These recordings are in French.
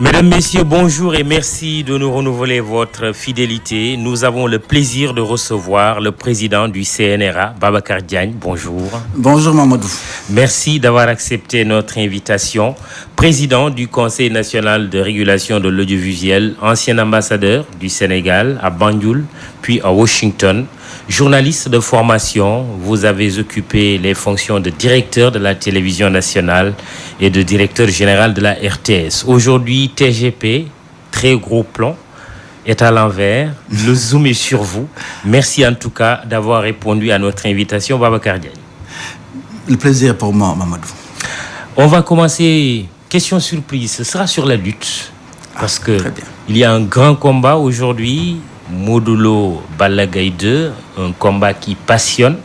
Mesdames, Messieurs, bonjour et merci de nous renouveler votre fidélité. Nous avons le plaisir de recevoir le président du CNRA, Babacar Diagne. Bonjour. Bonjour Mamadou. Merci d'avoir accepté notre invitation. Président du Conseil national de régulation de l'audiovisuel, ancien ambassadeur du Sénégal à Banjul, puis à Washington. Journaliste de formation, vous avez occupé les fonctions de directeur de la télévision nationale et de directeur général de la RTS. Aujourd'hui, TGP, très gros plan, est à l'envers. Le zoom est sur vous. Merci en tout cas d'avoir répondu à notre invitation, Babacar Diagne. Le plaisir pour moi, Mamadou. On va commencer, question surprise, ce sera sur la lutte. Parce que il y a un grand combat aujourd'hui. Modulo Balla Gaye 2, un combat qui passionne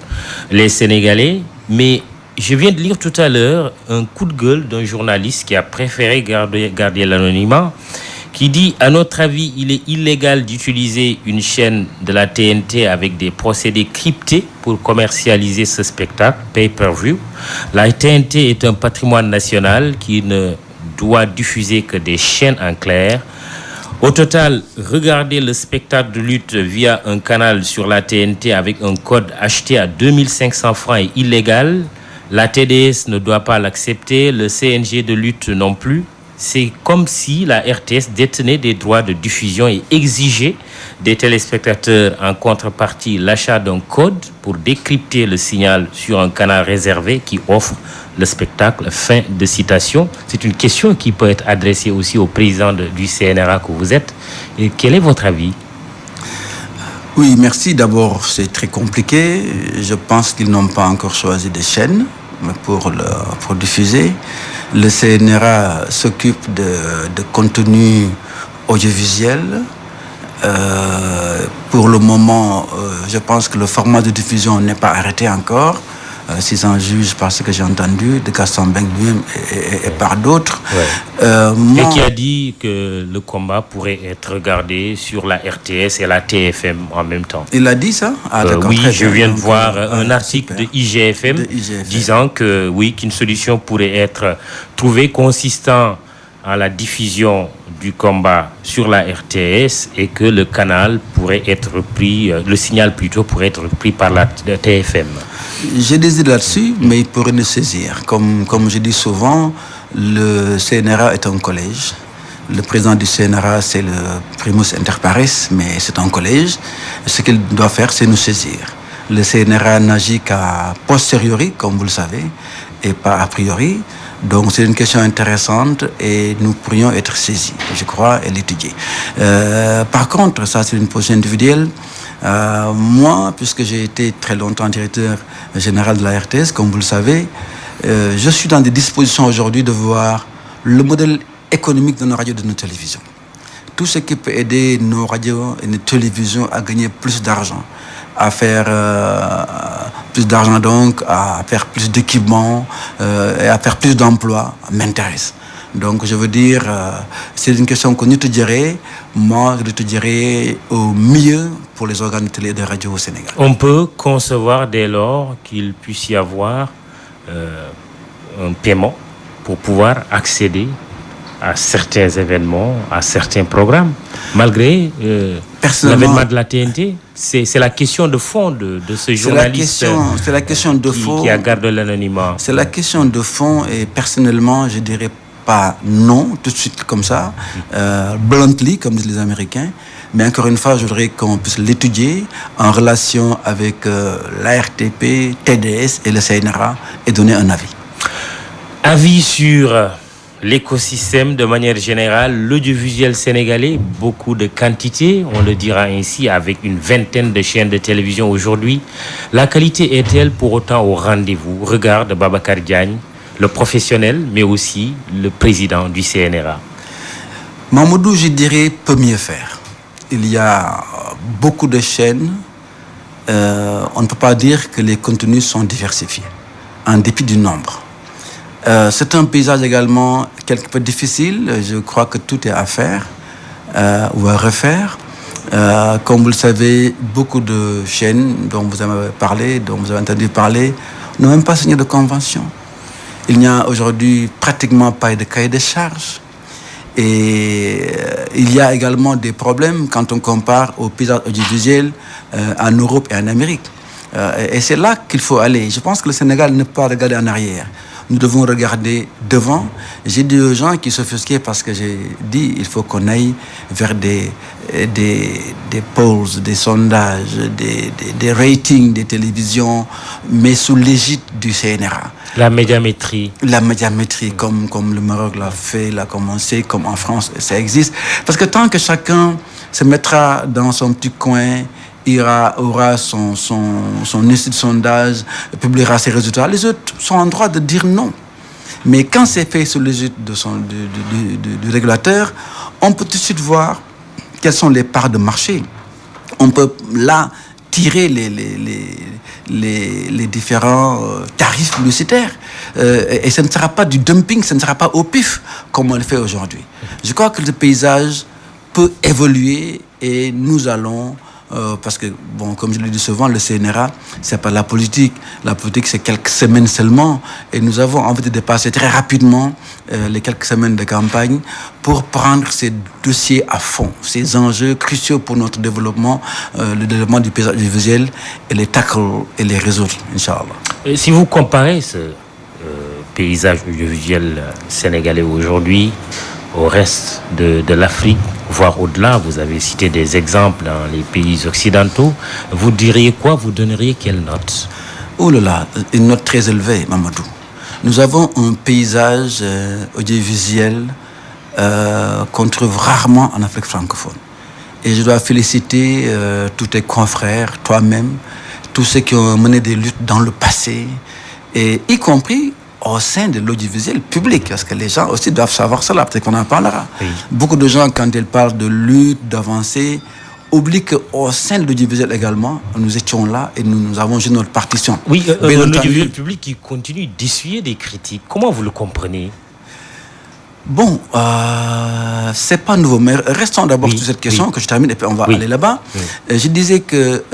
les Sénégalais. Mais je viens de lire tout à l'heure un coup de gueule d'un journaliste qui a préféré garder l'anonymat, qui dit, à notre avis, il est illégal d'utiliser une chaîne de la TNT avec des procédés cryptés pour commercialiser ce spectacle, pay-per-view. La TNT est un patrimoine national qui ne doit diffuser que des chaînes en clair. Au total, regarder le spectacle de lutte via un canal sur la TNT avec un code acheté à 2500 francs est illégal. La TDS ne doit pas l'accepter, le CNG de lutte non plus. C'est comme si la RTS détenait des droits de diffusion et exigeait des téléspectateurs en contrepartie l'achat d'un code pour décrypter le signal sur un canal réservé qui offre le spectacle. Fin de citation. C'est une question qui peut être adressée aussi au président du CNRA que vous êtes. Et quel est votre avis? Oui, merci. D'abord, c'est très compliqué. Je pense qu'ils n'ont pas encore choisi des chaînes pour diffuser. Le CNRA s'occupe de contenu audiovisuel. Pour le moment, je pense que le format de diffusion n'est pas arrêté encore. Si j'en juge par ce que j'ai entendu de Gaston Mbengue lui-même et par d'autres. Ouais. Et qui a dit que le combat pourrait être regardé sur la RTS et la TFM en même temps. Il a dit ça? Oui, je viens de voir un article de IGFM disant que oui, qu'une solution pourrait être trouvée consistant à la diffusion du combat sur la RTS et que le canal pourrait être repris, le signal plutôt pourrait être repris par la TFM. J'ai des idées là-dessus, mais il pourrait nous saisir. Comme je dis souvent, le CNRA est un collège. Le président du CNRA, c'est le primus inter pares, mais c'est un collège. Ce qu'il doit faire, c'est nous saisir. Le CNRA n'agit qu'à posteriori, comme vous le savez, et pas a priori. Donc c'est une question intéressante et nous pourrions être saisis, je crois, et l'étudier. Par contre, ça c'est une position individuelle. Moi, puisque j'ai été très longtemps directeur général de la RTS, comme vous le savez, je suis dans des dispositions aujourd'hui de voir le modèle économique de nos radios et de nos télévisions. Tout ce qui peut aider nos radios et nos télévisions à gagner plus d'argent, à faire plus d'argent donc, à faire plus d'équipements et à faire plus d'emplois m'intéresse. Donc je veux dire, c'est une question qu'on étudierait. Moi, je l'étudierais au mieux pour les organes de télé et de radio au Sénégal. On peut concevoir dès lors qu'il puisse y avoir un paiement pour pouvoir accéder à certains événements, à certains programmes, malgré l'avènement de la TNT. C'est la question de fond de ce journaliste c'est la question de fond, qui a gardé l'anonymat. C'est la question de fond et personnellement, je dirais pas non, tout de suite comme ça, bluntly, comme disent les Américains. Mais encore une fois, je voudrais qu'on puisse l'étudier en relation avec l'ARTP, TDS et le CNRA et donner un avis. Avis sur l'écosystème de manière générale, l'audiovisuel sénégalais, beaucoup de quantité, on le dira ainsi, avec une vingtaine de chaînes de télévision aujourd'hui. La qualité est-elle pour autant au rendez-vous? Regarde Babacar Diagne, le professionnel, mais aussi le président du CNRA. Mamadou, je dirais, peut mieux faire. Il y a beaucoup de chaînes. On ne peut pas dire que les contenus sont diversifiés, en dépit du nombre. C'est un paysage également quelque peu difficile. Je crois que tout est à faire ou à refaire. Comme vous le savez, beaucoup de chaînes dont vous avez parlé, dont vous avez entendu parler, n'ont même pas signé de convention. Il n'y a aujourd'hui pratiquement pas de cahier de charges. Et il y a également des problèmes quand on compare au paysage audiovisuel en Europe et en Amérique. Et c'est là qu'il faut aller. Je pense que le Sénégal ne peut pas regarder en arrière. Nous devons regarder devant. J'ai dit aux gens qui s'offusquaient parce que j'ai dit il faut qu'on aille vers des polls, des sondages, des ratings des télévisions, mais sous l'égide du CNRA. La médiamétrie. La médiamétrie, comme le Maroc l'a fait, l'a commencé, comme en France, ça existe. Parce que tant que chacun se mettra dans son petit coin, aura son institut de sondage, publiera ses résultats, les autres sont en droit de dire non. Mais quand c'est fait sous l'égide du régulateur, on peut tout de suite voir quelles sont les parts de marché. On peut là tirer les différents tarifs publicitaires. Et ce ne sera pas du dumping, ce ne sera pas au pif comme on le fait aujourd'hui. Je crois que le paysage peut évoluer et nous allons... parce que, bon, comme je le dis souvent, le CNRA, c'est pas la politique. La politique, c'est quelques semaines seulement. Et nous avons envie de dépasser très rapidement les quelques semaines de campagne pour prendre ces dossiers à fond, ces enjeux cruciaux pour notre développement, le développement du paysage visuel, et les tackle et les résoudre, Inch'Allah. Et si vous comparez ce paysage audiovisuel sénégalais aujourd'hui au reste de l'Afrique, voire au-delà, vous avez cité des exemples dans les pays occidentaux, vous diriez quoi? Vous donneriez quelle note? Oh là là, une note très élevée, Mamadou. Nous avons un paysage audiovisuel qu'on trouve rarement en Afrique francophone. Et je dois féliciter tous tes confrères, toi-même, tous ceux qui ont mené des luttes dans le passé, et y compris au sein de l'audiovisuel public, parce que les gens aussi doivent savoir cela, peut-être qu'on en parlera. Oui. Beaucoup de gens, quand ils parlent de lutte, d'avancée, oublient qu'au sein de l'audiovisuel également, nous étions là et nous avons joué notre partition. Oui, l'audiovisuel public qui continue d'essuyer des critiques. Comment vous le comprenez? Bon, c'est pas nouveau, mais restons d'abord sur cette question que je termine et puis on va aller là-bas. Je disais que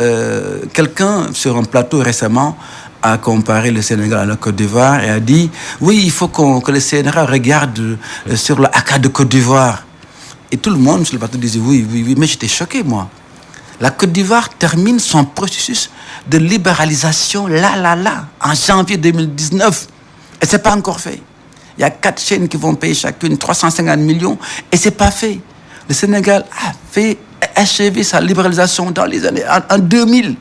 quelqu'un sur un plateau récemment a comparé le Sénégal à la Côte d'Ivoire et a dit oui, il faut que le CNRA regarde sur le Haka de Côte d'Ivoire. Et tout le monde sur le plateau disait oui, mais j'étais choqué, moi. La Côte d'Ivoire termine son processus de libéralisation là, en janvier 2019. Et c'est pas encore fait. Il y a 4 chaînes qui vont payer chacune 350 millions et c'est pas fait. Le Sénégal a achevé sa libéralisation dans les années en 2000,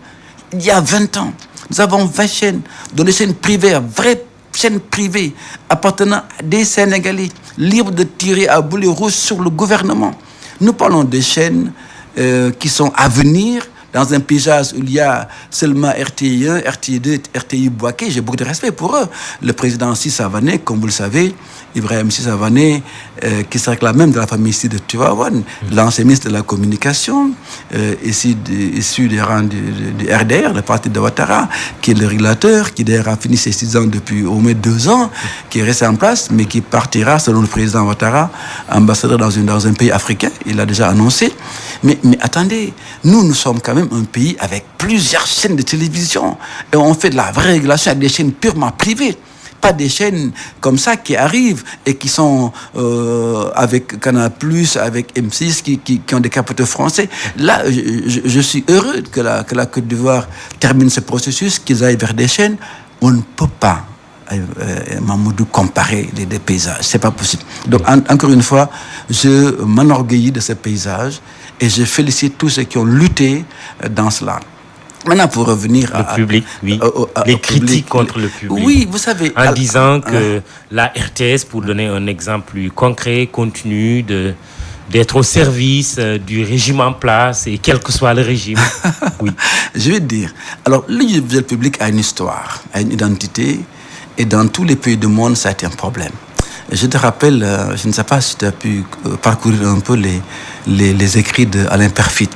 il y a 20 ans. Nous avons 20 chaînes, dont des chaînes privées, vraies chaînes privées, appartenant à des Sénégalais, libres de tirer à boulet rouge sur le gouvernement. Nous parlons de chaînes qui sont à venir dans un paysage où il y a seulement RTI 1, RTI 2, RTI Bouaké. J'ai beaucoup de respect pour eux. Le président Sissa Vané, comme vous le savez, Ibrahim Sissa Vané, qui se réclame même de la famille ici de Tivaouane, l'ancien ministre de la Communication, issu des rangs du RDR, le parti de Ouattara, qui est le régulateur, qui d'ailleurs a fini ses 6 ans depuis au moins 2 ans, qui est resté en place, mais qui partira, selon le président Ouattara, ambassadeur dans un pays africain. Il l'a déjà annoncé. Mais attendez, nous sommes quand même un pays avec plusieurs chaînes de télévision et on fait de la vraie régulation avec des chaînes purement privées, pas des chaînes comme ça qui arrivent et qui sont avec Canal+, avec M6 qui ont des capitaux français. Là, je suis heureux que la Côte d'Ivoire termine ce processus, qu'ils aillent vers des chaînes. On ne peut pas Mamoudou comparer les paysages, c'est pas possible. Donc encore une fois, je m'enorgueillis de ce paysage et je félicite tous ceux qui ont lutté dans cela. Maintenant, pour revenir au public, les critiques contre le public. Oui, vous savez. En disant que la RTS, pour donner un exemple plus concret, continue d'être au service du régime en place et quel que soit le régime. Oui. Je vais te dire. Alors, l'audiovisuel public a une histoire, a une identité, et dans tous les pays du monde, ça a été un problème. Je te rappelle, je ne sais pas si tu as pu parcourir un peu les écrits d'Alain Perfit,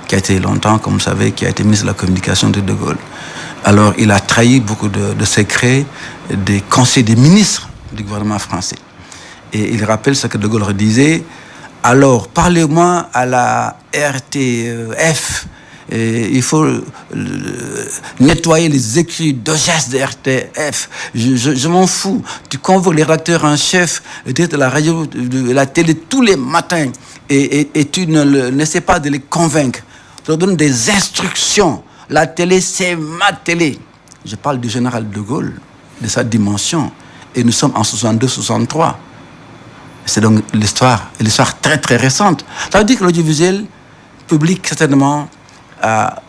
qui a été longtemps, comme vous savez, qui a été ministre de la Communication de Gaulle. Alors, il a trahi beaucoup de secrets des conseils des ministres du gouvernement français. Et il rappelle ce que De Gaulle disait. Alors, parlez-moi à la RTF Et il faut nettoyer les écrits d'OGS de RTF. Je m'en fous. Tu convoques les rédacteurs en chef de la radio, de la télé tous les matins et tu n'essaies pas de les convaincre. Tu leur donnes des instructions. La télé, c'est ma télé. Je parle du général de Gaulle, de sa dimension. Et nous sommes en 62-63. C'est donc l'histoire très très récente. Ça veut dire que l'audiovisuel public, certainement, a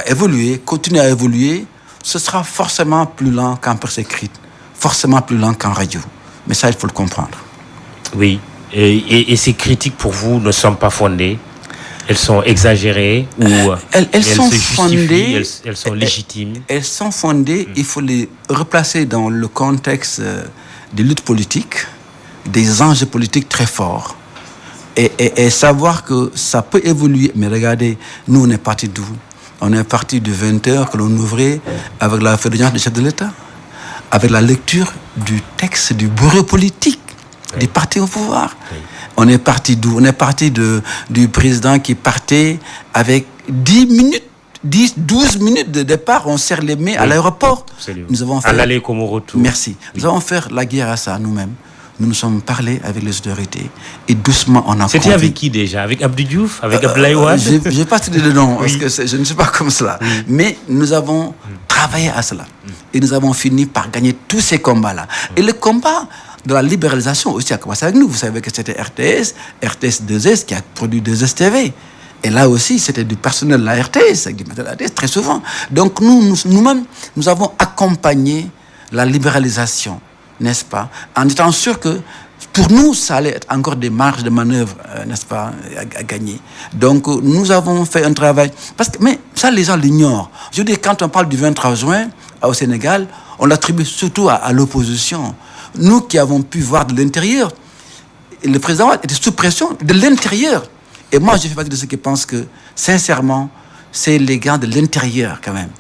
évolué, continue à évoluer. Ce sera forcément plus lent qu'en presse écrite, forcément plus lent qu'en radio. Mais ça, il faut le comprendre. Oui. Et ces critiques, pour vous, ne sont pas fondées? Elles sont exagérées ou elles sont fondées, elles sont légitimes? Elles sont fondées, il faut les replacer dans le contexte des luttes politiques, des enjeux politiques très forts. Et savoir que ça peut évoluer. Mais regardez, nous, on est parti d'où? On est parti de 20h que l'on ouvrait avec la fédération du chef de l'État, avec la lecture du texte du bureau politique, oui, du parti au pouvoir. Oui. On est parti d'où? On est parti du président qui partait avec 12 minutes de départ, on serre les mains, oui, à l'aéroport. Absolument. Nous avons fait... À l'aller comme au retour. Merci. Oui. Nous avons fait la guerre à ça nous-mêmes. Nous nous sommes parlé avec les autorités et doucement on a... C'était avec qui déjà? Avec Abdou Diouf? Avec Abdoulaye Wade? Je n'ai pas cité de nom, oui, parce que je ne suis pas comme cela. Oui. Mais nous avons travaillé à cela. Et nous avons fini par gagner tous ces combats-là. Et le combat de la libéralisation aussi a commencé avec nous. Vous savez que c'était RTS 2S qui a produit 2STV. Et là aussi, c'était du personnel de la RTS, avec du matériel de la RTS, très souvent. Donc nous-mêmes, nous avons accompagné la libéralisation, n'est-ce pas, en étant sûr que pour nous, ça allait être encore des marges de manœuvre, n'est-ce pas, à gagner. Donc, nous avons fait un travail. Mais ça, les gens l'ignorent. Je veux dire, quand on parle du 23 juin au Sénégal, on l'attribue surtout à l'opposition. Nous qui avons pu voir de l'intérieur, le président était sous pression de l'intérieur. Et moi, je fais partie de ceux qui pensent que, sincèrement, c'est les gars de l'intérieur, quand même,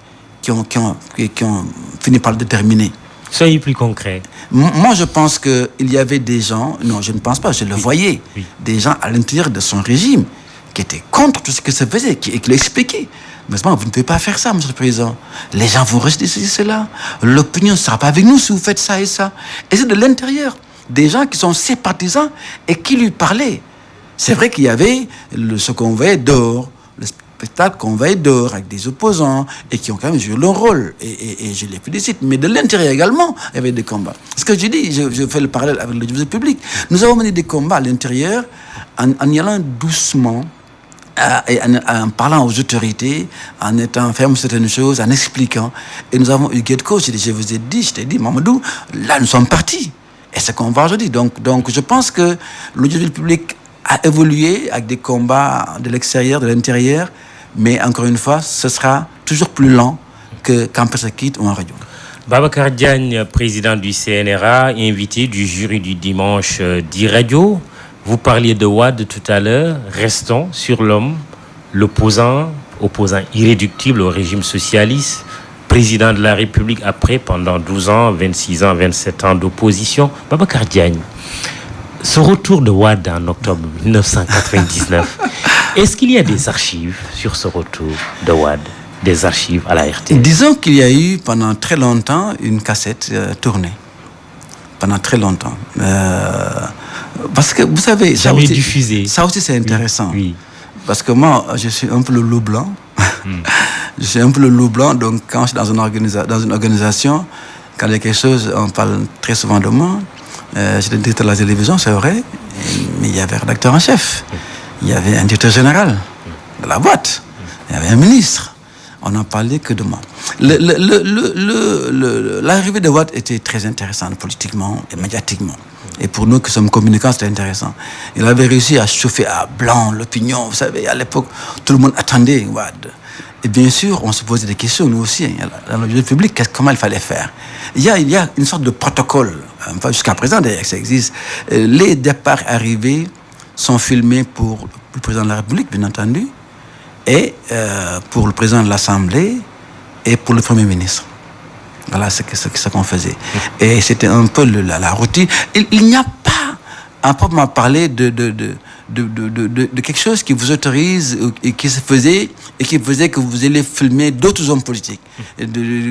qui ont fini par le déterminer. Soyez plus concret. Moi, je pense qu'il y avait des gens, non, je ne pense pas, je le voyais, oui, des gens à l'intérieur de son régime qui étaient contre tout ce qui se faisait, qui l'expliquaient. Mais vous ne pouvez pas faire ça, monsieur le président. Les gens vont rejeter cela. L'opinion ne sera pas avec nous si vous faites ça et ça. Et c'est de l'intérieur. Des gens qui sont ses partisans et qui lui parlaient. C'est vrai qu'il y avait ce qu'on voyait dehors, le spectacle qu'on voyait dehors avec des opposants et qui ont quand même joué leur rôle. Et je les félicite. Mais de l'intérieur également, il y avait des combats. Ce que je dis, je fais le parallèle avec l'audiovisuel public. Nous avons mené des combats à l'intérieur en y allant doucement, en parlant aux autorités, en étant ferme sur certaines choses, en expliquant. Et nous avons eu gain de cause. Je t'ai dit, Mamadou, là, nous sommes partis. Et c'est qu'on va aujourd'hui. Donc, je pense que l'audiovisuel public a évolué avec des combats de l'extérieur, de l'intérieur. Mais encore une fois, ce sera toujours plus lent qu'en presse écrite ou en radio. Babacar Diagne, président du CNRA, invité du jury du dimanche d'e-radio. Vous parliez de Wade tout à l'heure. Restons sur l'homme, l'opposant irréductible au régime socialiste, président de la République après, pendant 12 ans, 26 ans, 27 ans d'opposition. Babacar Diagne, ce retour de Wade en octobre 1999, est-ce qu'il y a des archives sur ce retour de Wade, des archives à la RT? Disons qu'il y a eu pendant très longtemps une cassette tournée. Pendant très longtemps. Parce que, vous savez... Jamais diffusé. Ça aussi, c'est intéressant. Oui. Parce que moi, je suis un peu le loup blanc. Je suis un peu le loup blanc. Donc, quand je suis dans une organisation, quand il y a quelque chose, on parle très souvent de moi. J'étais directeur de la télévision, c'est vrai. Mais il y avait un rédacteur en chef. Il y avait un directeur général de la boîte. Il y avait un ministre. On n'en parlait que de moi. L'arrivée de Wade était très intéressante politiquement et médiatiquement. Et pour nous qui sommes communicants, c'était intéressant. Il avait réussi à chauffer à blanc l'opinion. Vous savez, à l'époque, tout le monde attendait Wade. Et bien sûr, on se posait des questions, nous aussi, dans le public, comment il fallait faire. Il y a une sorte de protocole, enfin, jusqu'à présent d'ailleurs, ça existe. Les départs arrivés sont filmés pour le président de la République, bien entendu, et pour le président de l'Assemblée et pour le Premier ministre. Voilà ce qu'on faisait. Et c'était un peu la routine. Il n'y a pas, à proprement parler, de quelque chose qui vous autorise et qui faisait que vous alliez filmer d'autres hommes politiques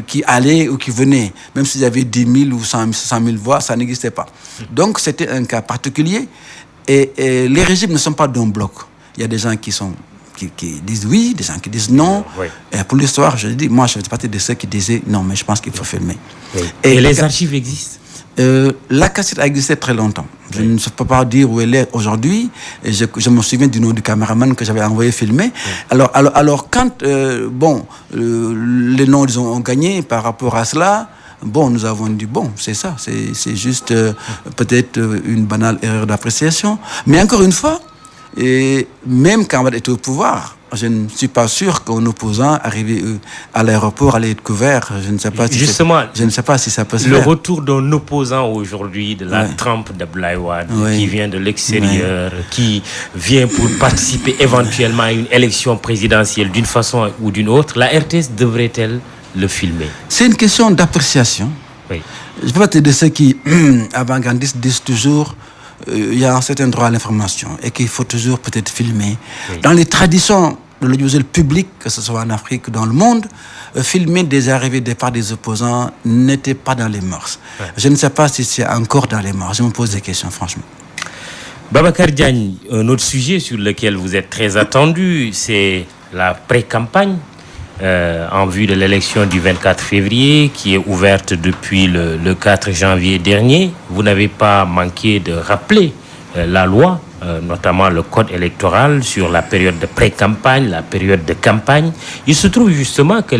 qui allaient ou qui venaient, même s'ils avaient 10 000 ou 100 000 voix, ça n'existait pas. Donc c'était un cas particulier et les régimes ne sont pas d'un bloc. Il y a des gens qui disent oui, des gens qui disent non. Oui. Et pour l'histoire, je dis, moi je fais partie de ceux qui disaient non, mais je pense qu'il faut filmer. Oui. Et les archives existent? La cassette a existé très longtemps. Je ne peux pas dire où elle est aujourd'hui. Je me souviens du nom du caméraman que j'avais envoyé filmer. Oui. Alors quand les noms ils ont gagné par rapport à cela, nous avons dit c'est ça, c'est juste peut-être une banale erreur d'appréciation. Mais encore une fois, et même quand on était au pouvoir, je ne suis pas sûr qu'un opposant arrivé à l'aéroport allait être couvert. Je ne sais pas si ça peut se faire. Le retour d'un opposant aujourd'hui de la trempe d'Abdoulaye Wade, qui vient de l'extérieur, qui vient pour participer éventuellement à une élection présidentielle d'une façon ou d'une autre, la RTS devrait-elle le filmer? C'est une question d'appréciation. Oui. Je peux pas te dire ceux qui, avant-gardistes, disent toujours il y a un certain droit à l'information et qu'il faut toujours peut-être filmer. Oui. Dans les traditions de l'audiovisuel public, que ce soit en Afrique ou dans le monde, filmer des arrivées et départs des opposants n'était pas dans les mœurs. Ouais. Je ne sais pas si c'est encore dans les mœurs. Je me pose des questions, franchement. Babacar Diagne, un autre sujet sur lequel vous êtes très attendu, c'est la pré-campagne en vue de l'élection du 24 février qui est ouverte depuis le 4 janvier dernier. Vous n'avez pas manqué de rappeler la loi, notamment le code électoral sur la période de pré-campagne, la période de campagne. Il se trouve justement que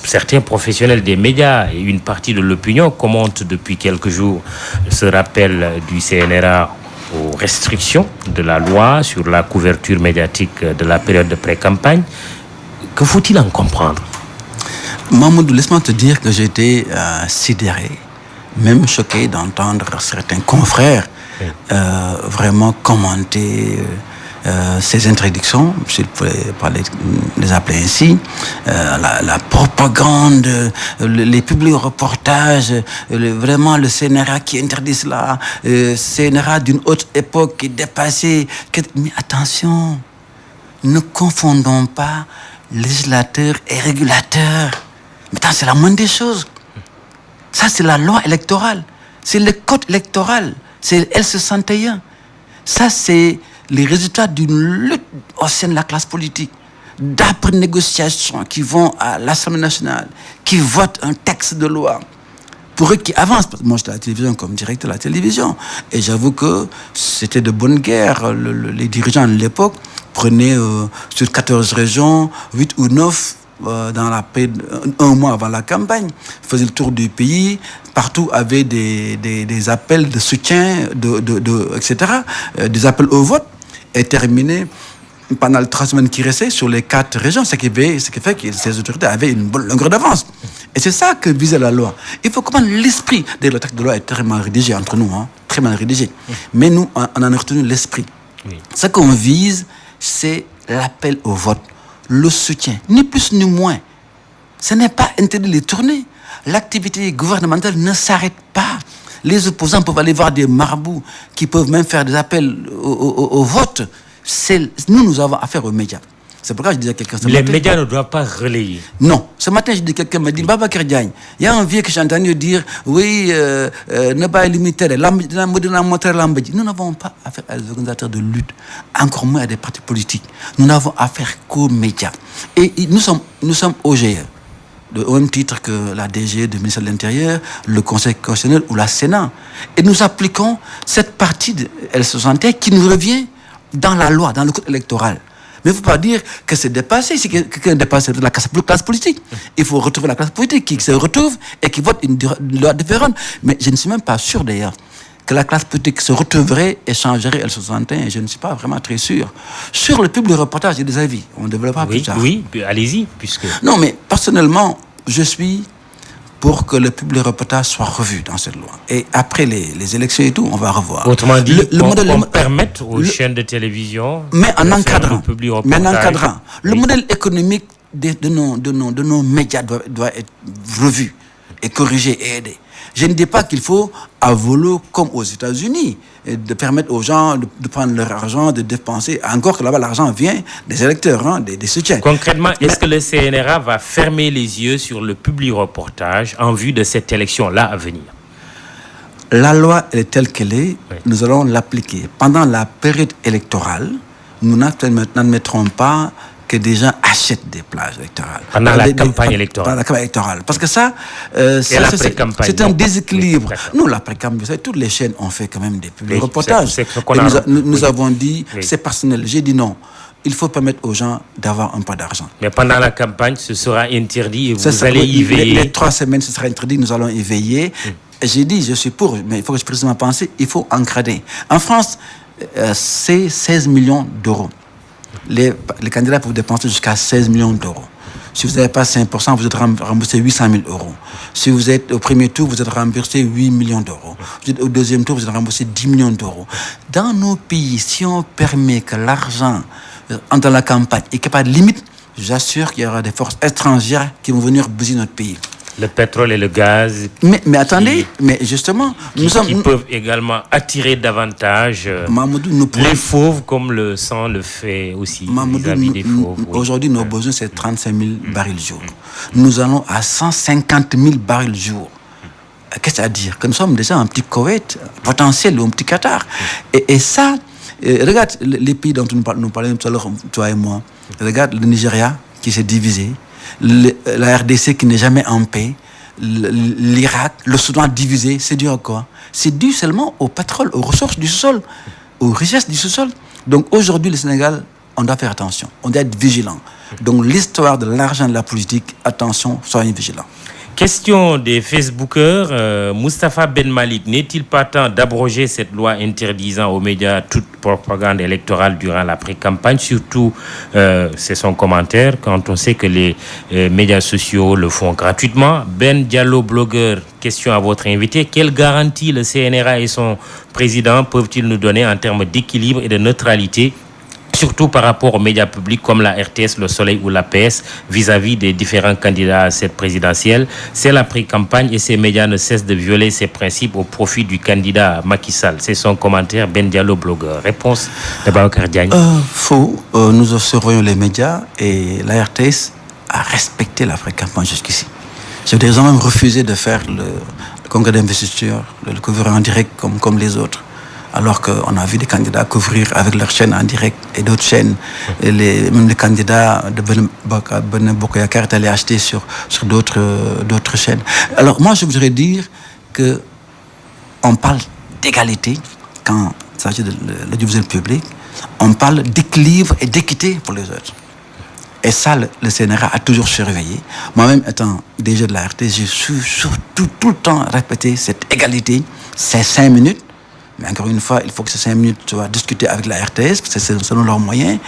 certains professionnels des médias et une partie de l'opinion commentent depuis quelques jours ce rappel du CNRA aux restrictions de la loi sur la couverture médiatique de la période de pré-campagne. Que faut-il en comprendre? Mamoudou, laisse-moi te dire que j'étais sidéré, même choqué d'entendre certains vraiment commenter ces interdictions, s'il pouvait les appeler ainsi, la propagande, les publics reportages, vraiment le CNRA qui interdit cela, CNRA d'une autre époque qui dépassait. Mais attention, ne confondons pas législateur et régulateur. Mais c'est la moindre des choses. Ça, c'est la loi électorale. C'est le code électoral. C'est L61. Ça, c'est les résultats d'une lutte au sein de la classe politique. D'après négociations qui vont à l'Assemblée nationale, qui votent un texte de loi. Pour eux qui avancent, parce que moi j'étais à la télévision comme directeur de la télévision, et j'avoue que c'était de bonne guerre. Les dirigeants de l'époque prenaient sur 14 régions, 8 ou 9 un mois avant la campagne, faisaient le tour du pays, partout avaient des appels de soutien, etc., des appels au vote, et terminaient pendant les 3 semaines qui restaient sur les 4 régions, ce qui fait que ces autorités avaient une bonne longueur d'avance. Et c'est ça que visait la loi. Il faut comprendre l'esprit. Le texte de loi est très mal rédigé entre nous, très mal rédigé. Mais nous, on en a retenu l'esprit. Oui. Ce qu'on vise, c'est l'appel au vote, le soutien, ni plus ni moins. Ce n'est pas interdit de les tourner. L'activité gouvernementale ne s'arrête pas. Les opposants peuvent aller voir des marabouts qui peuvent même faire des appels au vote. Nous avons affaire aux médias. C'est pourquoi je disais à quelqu'un ce matin. Les médias ne doivent pas relayer. Non. Ce matin, quelqu'un m'a dit, Babacar Diagne, il y a un vieux que j'ai entendu dire, oui, ne pas limiter, nous n'avons pas affaire à des organisateurs de lutte, encore moins à des partis politiques. Nous n'avons affaire qu'aux médias. Et nous sommes OGE, au même titre que la DG du ministère de l'Intérieur, le Conseil constitutionnel ou la Sénat. Et nous appliquons cette partie de L61 qui nous revient dans la loi, dans le code électoral. Mais il ne faut pas dire que c'est dépassé. Si quelqu'un dépasse la classe politique, il faut retrouver la classe politique qui se retrouve et qui vote une loi différente. Mais je ne suis même pas sûr d'ailleurs que la classe politique se retrouverait et changerait L61. Je ne suis pas vraiment très sûr. Sur le public reportage, j'ai des avis. On développera plus tard. Oui, allez-y. Puisque... Non, mais personnellement, je suis pour que le public reportage soit revu dans cette loi. Et après les élections et tout, on va revoir. Autrement dit, on permette aux chaînes de télévision... Mais en encadrant. Le modèle économique de nos médias doit être revu et corrigé et aidé. Je ne dis pas qu'il faut à volo comme aux États-Unis, de permettre aux gens de prendre leur argent, de dépenser. Encore que là-bas, l'argent vient des électeurs, des soutiens. Concrètement, est-ce que le CNRA va fermer les yeux sur le public reportage en vue de cette élection-là à venir? La loi, elle est telle qu'elle est. Oui. Nous allons l'appliquer. Pendant la période électorale, nous n'admettrons pas que des gens achètent des plages électorales. Pendant la campagne électorale. Pendant la campagne électorale. Parce que ça, c'est un déséquilibre. Nous, l'après-campagne, vous savez, toutes les chaînes ont fait quand même des publics reportages. Nous avons dit, c'est personnel. J'ai dit non. Il faut permettre aux gens d'avoir un peu d'argent. Mais pendant la campagne, ce sera interdit et vous allez y veiller. Les 3 semaines, ce sera interdit, nous allons y veiller. J'ai dit, je suis pour, mais il faut que je précise ma pensée, il faut encadrer. En France, c'est 16 millions d'euros. Les candidats peuvent dépenser jusqu'à 16 millions d'euros. Si vous n'avez pas 5%, vous êtes remboursé 800 000 euros. Si vous êtes au premier tour, vous êtes remboursé 8 millions d'euros. Vous êtes au deuxième tour, vous êtes remboursé 10 millions d'euros. Dans nos pays, si on permet que l'argent entre dans la campagne et qu'il n'y a pas de limite, j'assure qu'il y aura des forces étrangères qui vont venir bousiller notre pays. Le pétrole et le gaz. Mais attendez, mais justement, qui peuvent également attirer davantage les fauves, comme le sang le fait aussi. Vis-à-vis des fauves. Aujourd'hui, nos besoins, c'est 35 000 barils jour. Nous allons à 150 000 barils jour. Qu'est-ce que ça veut dire? Que nous sommes déjà un petit Koweït potentiel ou un petit Qatar. Et ça, regarde les pays dont nous parlions tout à l'heure, toi et moi. Regarde le Nigeria qui s'est divisé. La RDC qui n'est jamais en paix, l'Irak, le Soudan divisé, c'est dû à quoi? C'est dû seulement au pétrole, aux ressources du sous-sol, aux richesses du sous-sol. Donc aujourd'hui, le Sénégal, on doit faire attention, on doit être vigilant. Donc l'histoire de l'argent de la politique, attention, soyez vigilants. Question des Facebookers, Moustapha Ben Malik, n'est-il pas temps d'abroger cette loi interdisant aux médias toute propagande électorale durant la pré-campagne? Surtout, c'est son commentaire, quand on sait que les médias sociaux le font gratuitement. Ben Diallo, blogueur, question à votre invité. Quelle garantie le CNRA et son président peuvent-ils nous donner en termes d'équilibre et de neutralité, surtout par rapport aux médias publics comme la RTS, le Soleil ou la PS, vis-à-vis des différents candidats à cette présidentielle? C'est la pré-campagne et ces médias ne cessent de violer ces principes au profit du candidat Macky Sall. C'est son commentaire, Ben Diallo, blogueur. Réponse de Babacar Diagne. Faux. Nous surveillons les médias et la RTS a respecté la pré-campagne jusqu'ici. J'ai déjà même refusé de faire le congrès d'investiture, le couvrir en direct comme les autres. Alors qu'on a vu des candidats couvrir avec leur chaîne en direct et d'autres chaînes. Et même les candidats de Ben Bokoyakar étaient allés acheter sur d'autres chaînes. Alors moi, je voudrais dire qu'on parle d'égalité quand il s'agit de l'audiovisuel public. On parle d'équilibre et d'équité pour les autres. Et ça, le CNRA a toujours surveillé. Moi-même, étant DG de la RTS, j'ai surtout tout le temps répété cette égalité. C'est 5 minutes. Mais encore une fois, il faut que ces 5 minutes soient discutées avec la RTS, parce que c'est selon leurs moyens,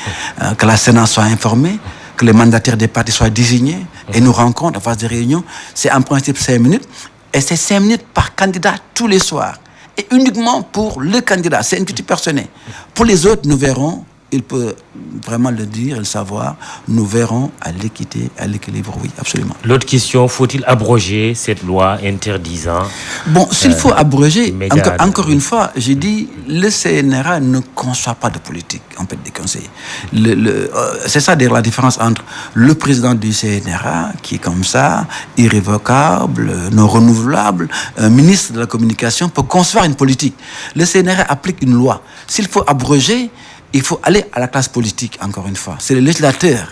que la Sénat soit informée, que les mandataires des partis soient désignés et nous rencontrent en phase de réunion. C'est en principe 5 minutes. Et c'est 5 minutes par candidat tous les soirs. Et uniquement pour le candidat. C'est une petite personne. Pour les autres, nous verrons. Il peut vraiment le dire, le savoir. Nous verrons à l'équité, à l'équilibre, oui, absolument. L'autre question, faut-il abroger cette loi interdisant? Bon, s'il faut abroger, encore une fois, j'ai dit, le CNRA ne conçoit pas de politique, en fait, des conseils. C'est ça, d'ailleurs, la différence entre le président du CNRA, qui est comme ça, irrévocable, non renouvelable, un ministre de la communication peut concevoir une politique. Le CNRA applique une loi. S'il faut abroger, il faut aller à la classe politique, encore une fois. C'est le législateur.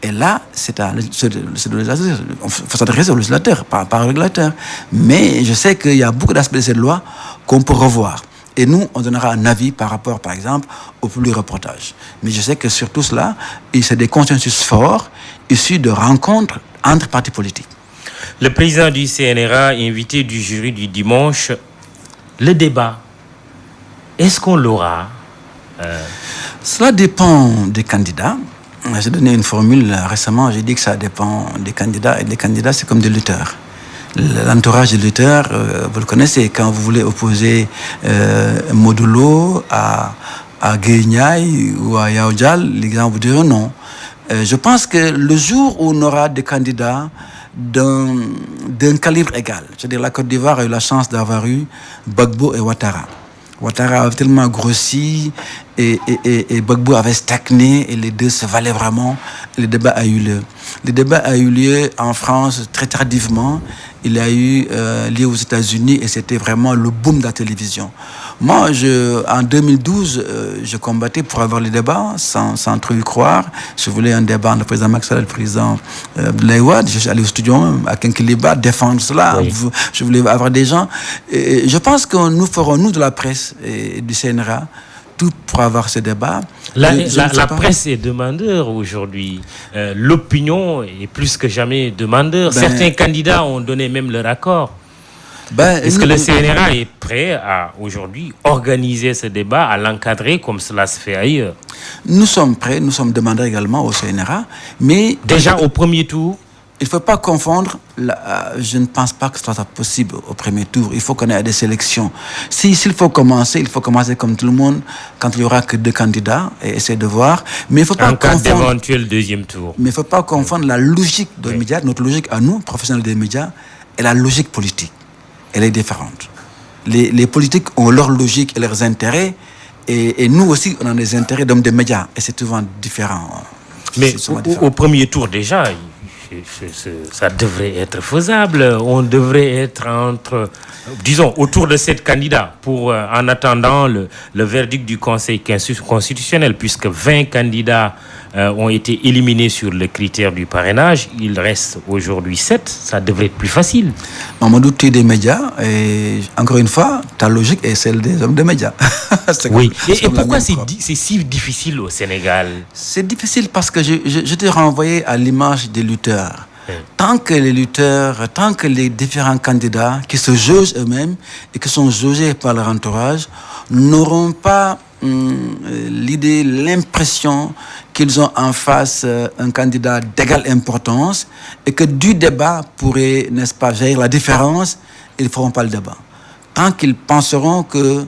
Et là, c'est le législateur. Il faut s'adresser au législateur, pas au régulateur. Mais je sais qu'il y a beaucoup d'aspects de cette loi qu'on peut revoir. Et nous, on donnera un avis par rapport, par exemple, au public reportage. Mais je sais que sur tout cela, c'est des consensus forts issus de rencontres entre partis politiques. Le président du CNRA, invité du jury du dimanche, le débat, est-ce qu'on l'aura? Cela dépend des candidats. J'ai donné une formule récemment, j'ai dit que ça dépend des candidats. Et les candidats, c'est comme des lutteurs. L'entourage des lutteurs, vous le connaissez, quand vous voulez opposer Modulo à Guéniaï ou à Yaoudjal, les gens vous diront non. Je pense que le jour où on aura des candidats d'un calibre égal. C'est-à-dire la Côte d'Ivoire a eu la chance d'avoir eu Gbagbo et Ouattara. Ouattara avait tellement grossi et Gbagbo avait stagné et les deux se valaient vraiment. Le débat a eu lieu. Le débat a eu lieu en France très tardivement. Il a eu lieu aux États-Unis et c'était vraiment le boom de la télévision. Moi, en 2012, je combattais pour avoir le débat sans trop y croire. Je voulais un débat entre le président Macky Sall et le président Abdoulaye Wade. Je suis allé au studio à Kinkeliba défendre cela. Oui. Je voulais avoir des gens. Et je pense que nous ferons, nous de la presse et du CNRA, tout pour avoir ce débat. La presse est demandeur aujourd'hui. L'opinion est plus que jamais demandeur. Certains candidats ont donné même leur accord. Est-ce que le CNRA est prêt à aujourd'hui organiser ce débat, à l'encadrer comme cela se fait ailleurs? Nous sommes prêts, nous sommes demandeurs également au CNRA. Mais déjà au premier tour? Il ne faut pas confondre, je ne pense pas que ce soit possible au premier tour. Il faut qu'on ait des élections. S'il faut commencer, comme tout le monde, quand il n'y aura que 2 candidats, et essayer de voir. Mais il faut pas confondre d'éventuel deuxième tour. Mais il ne faut pas confondre la logique des médias, notre logique à nous, professionnels des médias, et la logique politique. Elle est différente. Les politiques ont leur logique et leurs intérêts, et nous aussi, on a des intérêts d'hommes des médias, et c'est souvent différent. Mais au premier tour déjà, ça devrait être faisable. On devrait être autour de 7 candidats pour, en attendant le verdict du Conseil constitutionnel, puisque 20 candidats ont été éliminés sur le critère du parrainage. Il reste aujourd'hui 7. Ça devrait être plus facile. Mamadou, tu es des médias et encore une fois, ta logique est celle des hommes des médias. Oui. Et pourquoi c'est si difficile au Sénégal? C'est difficile parce que je t'ai renvoyé à l'image des lutteurs. Tant que les différents candidats qui se jaugent eux-mêmes et qui sont jaugés par leur entourage n'auront pas l'impression qu'ils ont en face un candidat d'égale importance et que du débat pourrait, n'est-ce pas, jaillir la différence, ils ne feront pas le débat. Tant qu'ils penseront que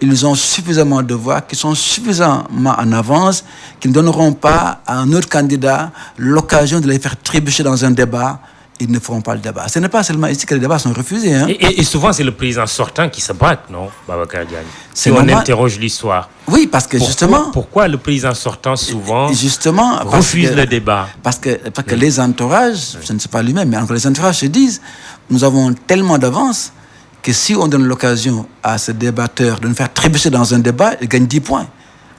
ils ont suffisamment de voix, qu'ils sont suffisamment en avance, qu'ils ne donneront pas à un autre candidat l'occasion de les faire trébucher dans un débat, ils ne feront pas le débat. Ce n'est pas seulement ici que les débats sont refusés. Hein. Et souvent, c'est le président sortant qui se braque, non, Babacar Diagne? Si on interroge l'histoire. Oui, parce que justement... Pourquoi le président sortant, souvent, refuse le débat? Parce que les entourages, je ne sais pas lui-même, mais les entourages se disent, nous avons tellement d'avance que si on donne l'occasion à ce débatteur de nous faire trébucher dans un débat, il gagne 10 points.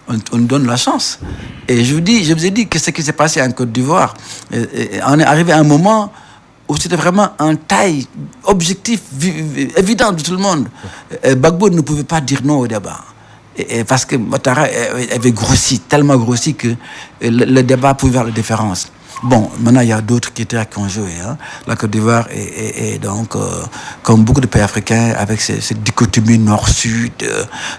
On nous donne la chance. Et je vous ai dit que ce qui s'est passé en Côte d'Ivoire, on est arrivé à un moment où c'était vraiment un taille objectif évident de tout le monde. Gbagbo ne pouvait pas dire non au débat. Parce que Ouattara avait grossi, tellement grossi que le débat pouvait faire la différence. Bon, maintenant, il y a d'autres critères qui ont joué. Hein. La Côte d'Ivoire est donc, comme beaucoup de pays africains, avec cette dichotomie nord-sud,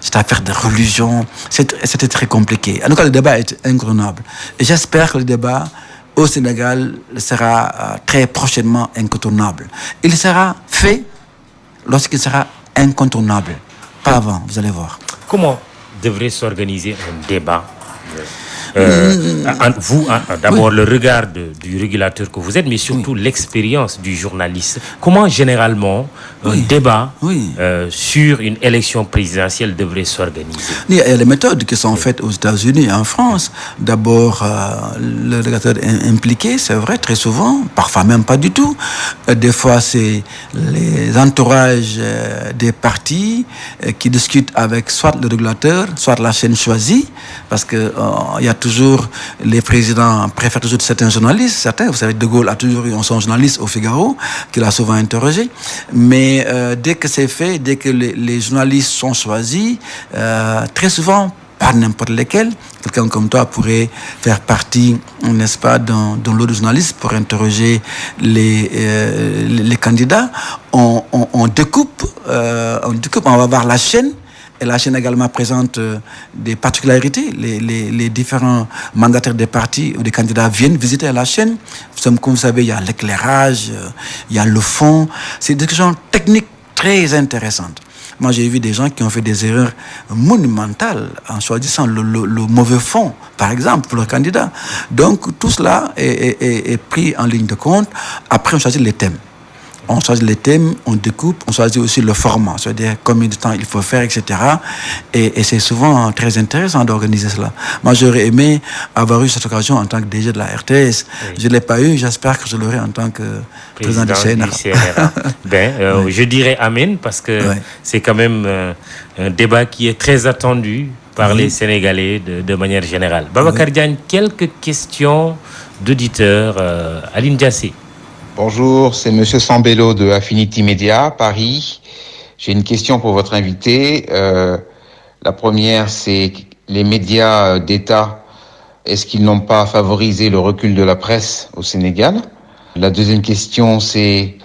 cette affaire de religion, c'était très compliqué. En tout cas, le débat est incontournable. Et j'espère que le débat au Sénégal sera très prochainement incontournable. Il sera fait lorsqu'il sera incontournable. Pas avant, vous allez voir. Comment devrait s'organiser un débat? D'abord le regard du régulateur que vous êtes, mais surtout l'expérience du journaliste. Comment généralement un débat sur une élection présidentielle devrait s'organiser? Il y a les méthodes qui sont faites aux États-Unis et en France. D'abord, le régulateur est impliqué, c'est vrai, très souvent, parfois même pas du tout. Des fois, c'est les entourages des partis qui discutent avec soit le régulateur, soit la chaîne choisie, parce que il y a toujours, les présidents préfèrent toujours certains journalistes, vous savez, De Gaulle a toujours eu son journaliste au Figaro, qu'il a souvent interrogé, mais dès que c'est fait, dès que les journalistes sont choisis, très souvent, pas n'importe lesquels, quelqu'un comme toi pourrait faire partie, n'est-ce pas, dans l'eau de journalistes pour interroger les candidats. On découpe, on va voir la chaîne. Et la chaîne également présente des particularités. Les différents mandataires des partis ou des candidats viennent visiter la chaîne. Comme vous savez, il y a l'éclairage, il y a le fond. C'est des questions techniques très intéressantes. Moi, j'ai vu des gens qui ont fait des erreurs monumentales en choisissant le mauvais fond, par exemple, pour leur candidat. Donc, tout cela est pris en ligne de compte. Après, on choisit les thèmes. On choisit les thèmes, on découpe, on choisit aussi le format, c'est-à-dire combien de temps il faut faire, etc. Et c'est souvent très intéressant d'organiser cela. Moi, j'aurais aimé avoir eu cette occasion en tant que DG de la RTS. Oui. Je ne l'ai pas eu, j'espère que je l'aurai en tant que président du CNRA. Oui. Je dirais amen, parce que c'est quand même un débat qui est très attendu par les Sénégalais de manière générale. Babacar Diagne, quelques questions d'auditeurs. Aline Diassé. Bonjour, c'est Monsieur Sambello de Affinity Media, Paris. J'ai une question pour votre invité. La première, c'est les médias d'État, est-ce qu'ils n'ont pas favorisé le recul de la presse au Sénégal? La deuxième question, c'est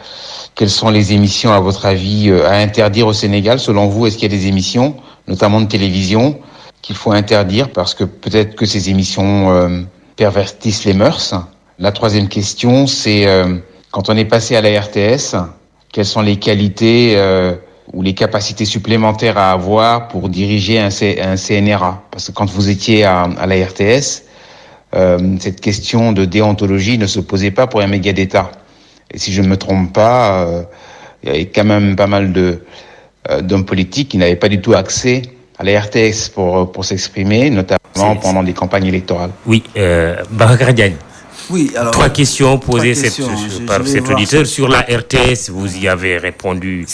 quelles sont les émissions, à votre avis, à interdire au Sénégal? Selon vous, est-ce qu'il y a des émissions, notamment de télévision, qu'il faut interdire parce que peut-être que ces émissions pervertissent les mœurs? La troisième question, c'est quand on est passé à la RTS, quelles sont les qualités ou les capacités supplémentaires à avoir pour diriger un CNRA? Parce que quand vous étiez à la RTS, cette question de déontologie ne se posait pas pour un média d'État. Et si je ne me trompe pas, il y avait quand même pas mal d'hommes politiques qui n'avaient pas du tout accès à la RTS pour s'exprimer, notamment pendant les campagnes électorales. Oui, Babacar Diagne. Oui, alors, 3 questions posées par cet auditeur sur la RTS. Vous y avez répondu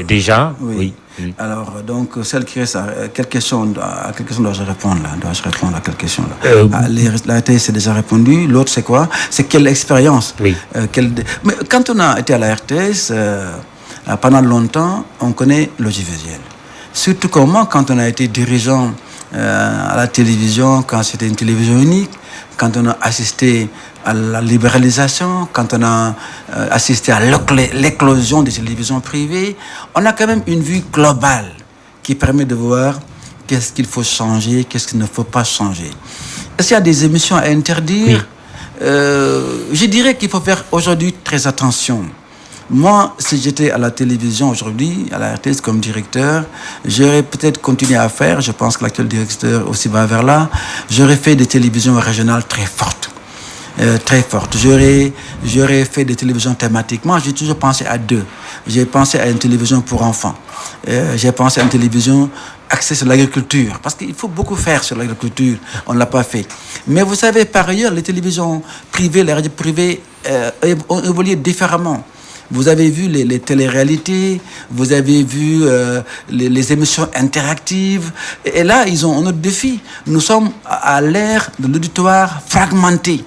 déjà. Oui. Alors, donc, celle qui reste, à quelle question dois-je répondre là? Dois-je répondre à quelle question là? La RTS, c'est déjà répondu. L'autre, c'est quoi? C'est quelle expérience? Oui. Mais quand on a été à la RTS, pendant longtemps, on connaît l'audiovisuel. Surtout comment, quand on a été dirigeant à la télévision, quand c'était une télévision unique, quand on a assisté à la libéralisation, quand on a assisté à l'éclosion des télévisions privées, on a quand même une vue globale qui permet de voir qu'est-ce qu'il faut changer, qu'est-ce qu'il ne faut pas changer. Est-ce qu'il y a des émissions à interdire? Je dirais qu'il faut faire aujourd'hui très attention. Moi, si j'étais à la télévision aujourd'hui, à la RTS comme directeur, j'aurais peut-être continué à faire, je pense que l'actuel directeur aussi va vers là, j'aurais fait des télévisions régionales très fortes. J'aurais fait des télévisions thématiques. Moi, j'ai toujours pensé à deux. J'ai pensé à une télévision pour enfants. J'ai pensé à une télévision axée sur l'agriculture. Parce qu'il faut beaucoup faire sur l'agriculture. On ne l'a pas fait. Mais vous savez, par ailleurs, les télévisions privées, les radios privées ont évolué différemment. Vous avez vu les téléréalités, vous avez vu les émissions interactives. Et là, ils ont un autre défi. Nous sommes à l'ère de l'auditoire fragmenté.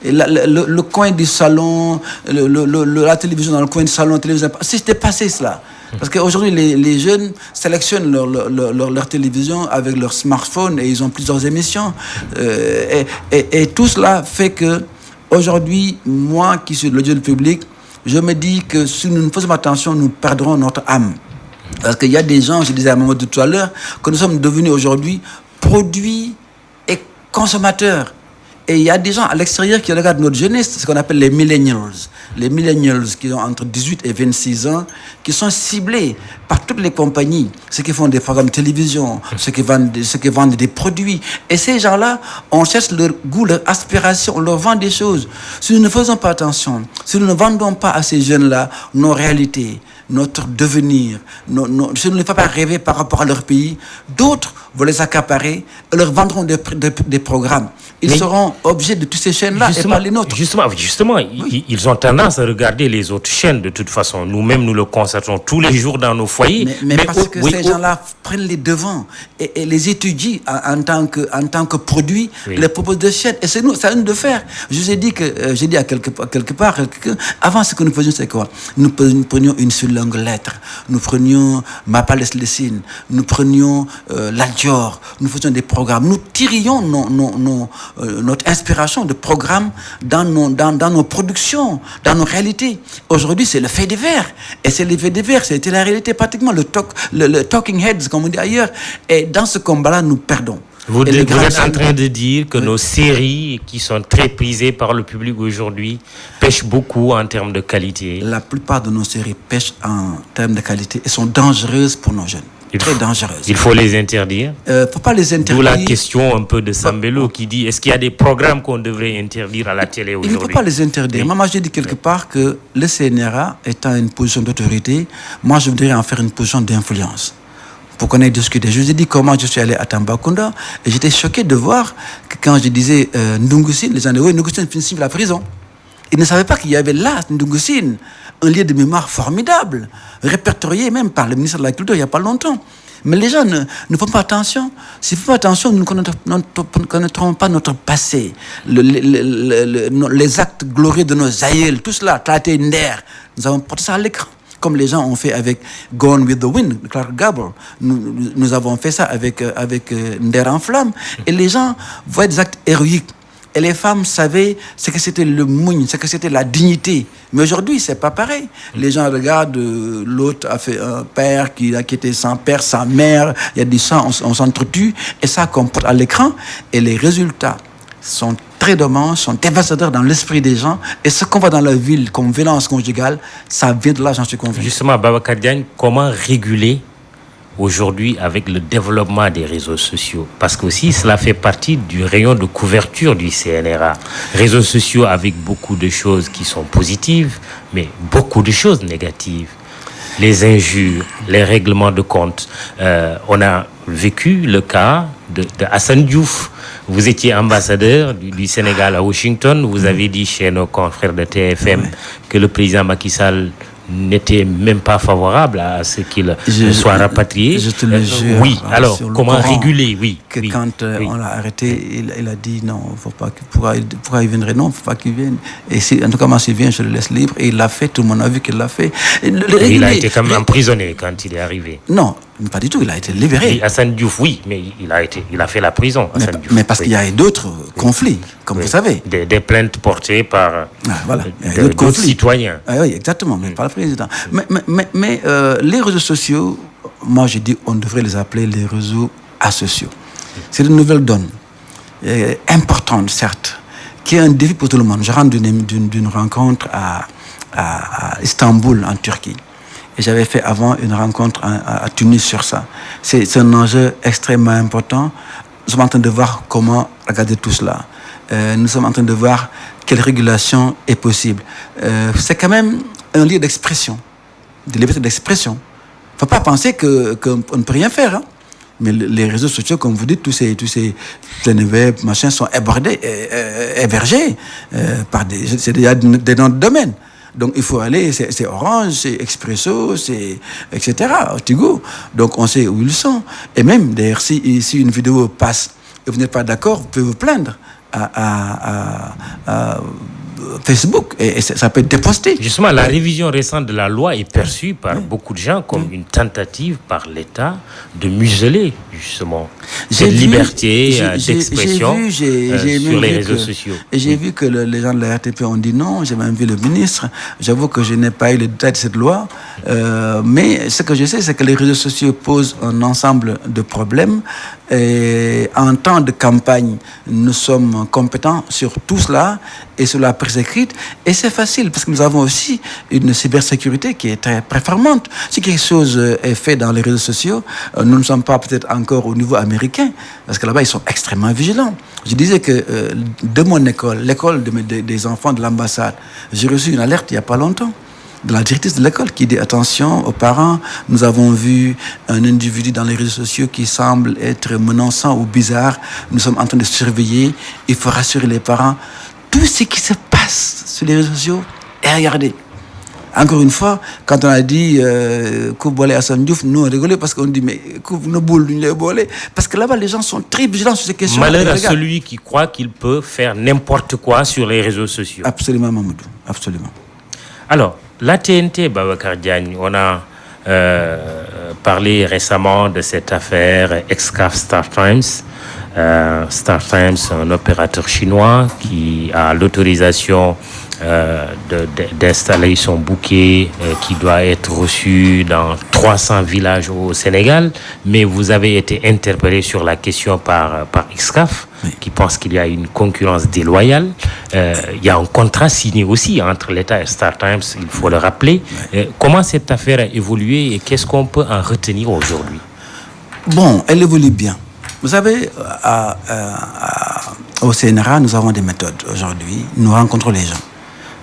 Et le coin du salon, la télévision dans le coin du salon, la télévision, c'était passé cela. Parce qu'aujourd'hui, les jeunes sélectionnent leur télévision avec leur smartphone et ils ont plusieurs émissions. Et tout cela fait que, aujourd'hui, moi qui suis de l'audiovisuel public, je me dis que si nous ne faisons pas attention, nous perdrons notre âme. Parce qu'il y a des gens, je disais à Mamadou tout à l'heure, que nous sommes devenus aujourd'hui produits et consommateurs. Et il y a des gens à l'extérieur qui regardent notre jeunesse, ce qu'on appelle les millennials. Les millennials qui ont entre 18 et 26 ans, qui sont ciblés par toutes les compagnies, ceux qui font des programmes de télévision, ceux qui vendent des produits. Et ces gens-là, on cherche leur goût, leur aspiration, on leur vend des choses. Si nous ne faisons pas attention, si nous ne vendons pas à ces jeunes-là nos réalités, notre devenir, si nous ne les faisons pas rêver par rapport à leur pays, d'autres vont les accaparer et leur vendront des programmes. Ils seront objets de toutes ces chaînes-là et pas les nôtres. Justement, ils ont tendance à regarder les autres chaînes de toute façon. Nous-mêmes, nous le constatons tous les jours dans nos foyers. Mais parce que ces gens-là prennent les devants et les étudient en tant que produit, les proposent des chaînes. Et c'est à nous de faire. Je vous ai dit j'ai dit à quelque part, avant ce que nous faisions, c'est quoi? Nous prenions une seule longue lettre. Nous prenions Mapales Lessine. Nous prenions l'Aldior. Nous faisions des programmes. Nous tirions notre inspiration de programmes dans nos productions, dans nos réalités. Aujourd'hui, c'est le fait divers. Et c'est le fait divers, c'était la réalité pratiquement, le talking heads, comme on dit ailleurs. Et dans ce combat-là, nous perdons. Vous êtes en train de dire que nos séries, qui sont très prisées par le public aujourd'hui, pêchent beaucoup en termes de qualité. La plupart de nos séries pêchent en termes de qualité et sont dangereuses pour nos jeunes. Très dangereuses. Il faut les interdire. Faut pas les interdire. D'où la question un peu de Sambelo qui dit, est-ce qu'il y a des programmes qu'on devrait interdire à la télé aujourd'hui? Il ne faut pas les interdire. Oui. Moi, j'ai dit quelque part que le CNRA étant une position d'autorité, moi, je voudrais en faire une position d'influence. Pour qu'on ait discuté. Je vous ai dit comment je suis allé à Tambacounda et j'étais choqué de voir que quand je disais Ndungussine, les gens disaient, oui, Ndungussine finit la prison. Ils ne savaient pas qu'il y avait là, Ndungussine, un lieu de mémoire formidable, répertorié même par le ministre de la Culture il n'y a pas longtemps. Mais les gens ne font pas attention. S'ils ne font pas attention, nous ne connaîtrons pas notre passé, les actes glorieux de nos aïeux, tout cela, Tate Nder. Nous avons porté ça à l'écran. Comme les gens ont fait avec Gone with the Wind, de Clark Gable. Nous avons fait ça avec Nder en flamme. Et les gens voient des actes héroïques. Et les femmes savaient ce que c'était le mougne, ce que c'était la dignité. Mais aujourd'hui, c'est pas pareil. Les gens regardent, l'autre a fait un père qui était sans père, sans mère. Il y a du sang, on s'entretue. Et ça comporte à l'écran. Et les résultats sont très dommageants, sont dévastateurs dans l'esprit des gens. Et ce qu'on voit dans la ville comme violence conjugale, ça vient de là, j'en suis convaincu. Justement, Babacar Diagne, comment réguler aujourd'hui avec le développement des réseaux sociaux? Parce que aussi cela fait partie du rayon de couverture du CNRA. Réseaux sociaux avec beaucoup de choses qui sont positives, mais beaucoup de choses négatives. Les injures, les règlements de compte. On a vécu le cas de Hassan Diouf. Vous étiez ambassadeur du Sénégal à Washington. Vous avez dit chez nos confrères de TFM que le président Macky Sall n'était même pas favorable à ce qu'il soit rapatrié. Je te le jure. Oui, alors comment réguler? Oui. Que oui, quand on l'a arrêté, il a dit non, faut pas. Pourquoi il viendrait? Non, faut pas qu'il vienne. Et si, en tout cas, moi, s'il vient, je le laisse libre. Et il l'a fait, tout le monde a vu qu'il l'a fait. Il a été quand même emprisonné quand il est arrivé. Non, pas du tout, il a été libéré. Oui, Hassan Diouf, oui, mais il a fait la prison. Mais parce qu'il y a d'autres conflits, comme vous savez. Des plaintes portées par d'autres citoyens. Oui, exactement, mais pas le président. Mais les réseaux sociaux, moi je dis on devrait les appeler les réseaux asociaux. C'est une nouvelle donne, importante certes, qui est un défi pour tout le monde. Je rentre d'une rencontre à Istanbul, en Turquie. Et j'avais fait avant une rencontre à Tunis sur ça. C'est un enjeu extrêmement important. Nous sommes en train de voir comment regarder tout cela. Nous sommes en train de voir quelle régulation est possible. C'est quand même un lieu d'expression, de liberté d'expression. Il ne faut pas penser qu'on ne peut rien faire. Hein. Mais les réseaux sociaux, comme vous dites, tous ces web, machins, sont hébergés par c'est déjà des noms de domaine. Donc il faut aller, c'est Orange, c'est Expresso, c'est etc. Tigo. Donc on sait où ils sont. Et même d'ailleurs, si une vidéo passe et vous n'êtes pas d'accord, vous pouvez vous plaindre à Facebook et ça peut être déposté. Justement, la révision récente de la loi est perçue par beaucoup de gens comme une tentative par l'État de museler justement cette liberté d'expression sur les réseaux sociaux. Et j'ai vu que les gens de la RTP ont dit non, j'ai même vu le ministre. J'avoue que je n'ai pas eu le détail de cette loi, mais ce que je sais, c'est que les réseaux sociaux posent un ensemble de problèmes. Et en temps de campagne, nous sommes compétents sur tout cela et sur la presse écrite. Et c'est facile parce que nous avons aussi une cybersécurité qui est très performante. Si quelque chose est fait dans les réseaux sociaux, nous ne sommes pas peut-être encore au niveau américain parce que là-bas, ils sont extrêmement vigilants. Je disais que de mon école, l'école des enfants de l'ambassade, j'ai reçu une alerte il n'y a pas longtemps de la directrice de l'école qui dit attention aux parents, nous avons vu un individu dans les réseaux sociaux qui semble être menaçant ou bizarre, nous sommes en train de surveiller, il faut rassurer les parents. Tout ce qui se passe sur les réseaux sociaux est regardé. Encore une fois, quand on a dit Kouboulé Hassan Diouf, nous on rigolait parce qu'on dit mais parce que là-bas les gens sont très vigilants sur ces questions. Malheur à celui qui croit qu'il peut faire n'importe quoi sur les réseaux sociaux. Absolument, Mamadou, absolument. Alors, la TNT, Babacar Diagne, on a parlé récemment de cette affaire Excaf StarTimes. StarTimes, un opérateur chinois qui a l'autorisation d'installer son bouquet qui doit être reçu dans 300 villages au Sénégal, mais vous avez été interpellé sur la question par Excaf, qui pense qu'il y a une concurrence déloyale. Il y a un contrat signé aussi entre l'État et Star Times, il faut le rappeler. Comment cette affaire a évolué et qu'est-ce qu'on peut en retenir aujourd'hui? Bon, elle évolue bien. Vous savez, au CNRA, nous avons des méthodes. Aujourd'hui, nous rencontrons les gens.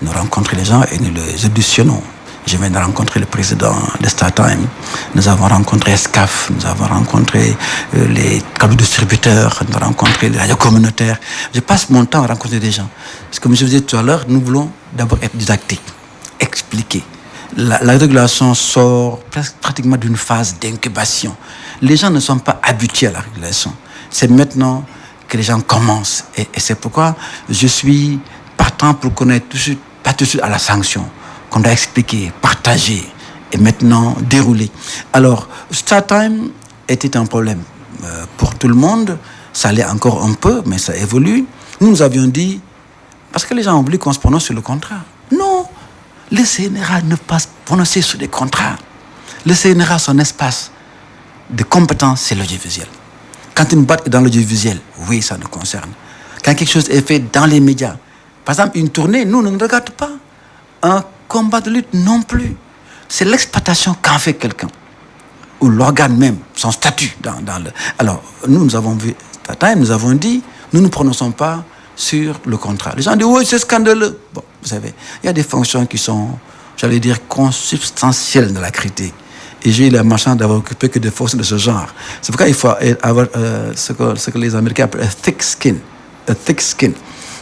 Nous rencontrons les gens et nous les auditionnons. Je viens de rencontrer le président de StarTime. Nous avons rencontré Excaf, nous avons rencontré les câbles distributeurs, nous avons rencontré les radios communautaires. Je passe mon temps à rencontrer des gens. Parce que comme je vous disais tout à l'heure, nous voulons d'abord être didactiques, expliquer. La régulation sort pratiquement d'une phase d'incubation. Les gens ne sont pas habitués à la régulation. C'est maintenant que les gens commencent. Et c'est pourquoi je suis partant pour connaître pas tout de suite à la sanction, qu'on doit expliquer, partager et maintenant dérouler. Alors, StarTime était un problème pour tout le monde. Ça allait encore un peu, mais ça évolue. Nous avions dit, parce que les gens ont oublié qu'on se prononce sur le contrat. Non, le CNRA ne peut pas se prononcer sur des contrats. Le CNRA, son espace de compétence, c'est l'audiovisuel. Quand une boîte est dans l'audiovisuel, oui, ça nous concerne. Quand quelque chose est fait dans les médias, par exemple, une tournée, nous, on ne regarde pas. Un combat de lutte non plus. C'est l'exploitation qu'en fait quelqu'un. Ou l'organe même, son statut dans le... Alors, nous avons vu, nous avons dit, nous ne prononçons pas sur le contrat. Les gens disent, oui, c'est scandaleux. Bon, vous savez, il y a des fonctions qui sont, j'allais dire, consubstantielles de la critique. Et j'ai eu la malchance d'avoir occupé que des fonctions de ce genre. C'est pourquoi il faut avoir ce que les Américains appellent un thick skin. A thick skin.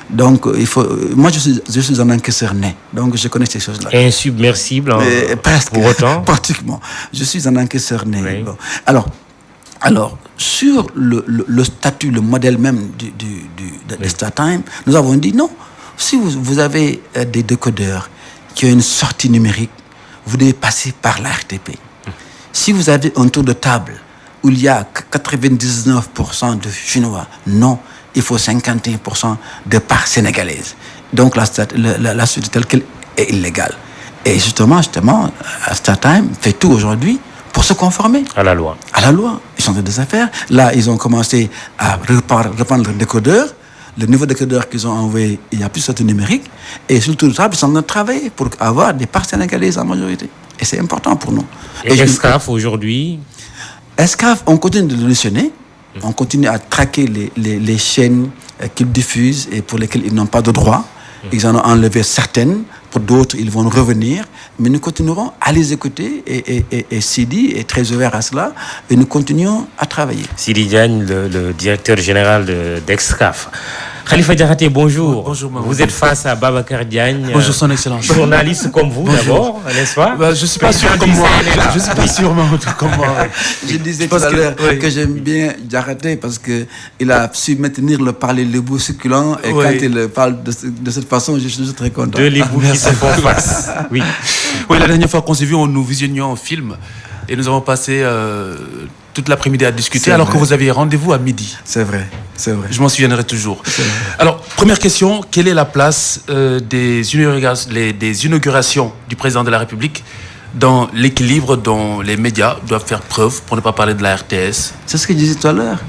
Donc, il faut. Moi, je suis un encaisseur né. Donc, je connais ces choses-là. Insubmersible, presque. Pour autant. Pratiquement. Je suis un encaisseur né. Oui. Bon. Alors, sur le statut, le modèle même de StarTime, nous avons dit non. Si vous avez des décodeurs qui ont une sortie numérique, vous devez passer par la RTP. Si vous avez un tour de table où il y a 99% de Chinois, non. Il faut 51% de parts sénégalaises. Donc la suite telle qu'elle est illégale. Et justement, StarTime fait tout aujourd'hui pour se conformer à la loi. À la loi. Ils sont des affaires. Là, ils ont commencé à reprendre le décodeur. Le nouveau décodeur qu'ils ont envoyé, il n'y a plus de sortie numérique. Et surtout, ils sont en train de travailler pour avoir des parts sénégalaises en majorité. Et c'est important pour nous. Et Excaf, aujourd'hui? Excaf, on continue de l'auditionner. On continue à traquer les chaînes qu'ils diffusent et pour lesquelles ils n'ont pas de droit. Ils en ont enlevé certaines. Pour d'autres, ils vont revenir. Mais nous continuerons à les écouter. Et Sidi est très ouvert à cela. Et nous continuons à travailler. Sidi Diagne, le directeur général d'Excaf. Khalifa Diakhaté, bonjour. Bonjour, vous êtes face à Babacar Diagne. Bonjour, son excellence. Journaliste comme vous, d'abord, n'est-ce pas? Je ne suis pas sûr comme moi. Je ne suis pas sûrement comme moi. Je disais tout à l'heure que j'aime bien Diakhaté parce qu'il a su maintenir le parler lebou succulent. Et quand il parle de cette façon, je suis toujours très content. Deux lebous qui se font face. Oui. Oui, la dernière fois qu'on s'est vu, nous visionnions un film et nous avons passé toute l'après-midi à discuter alors que vous aviez rendez-vous à midi. C'est vrai, c'est vrai. Je m'en souviendrai toujours. Alors, première question, quelle est la place des inaugurations du président de la République dans l'équilibre dont les médias doivent faire preuve, pour ne pas parler de la RTS? C'est ce que je disais tout à l'heure.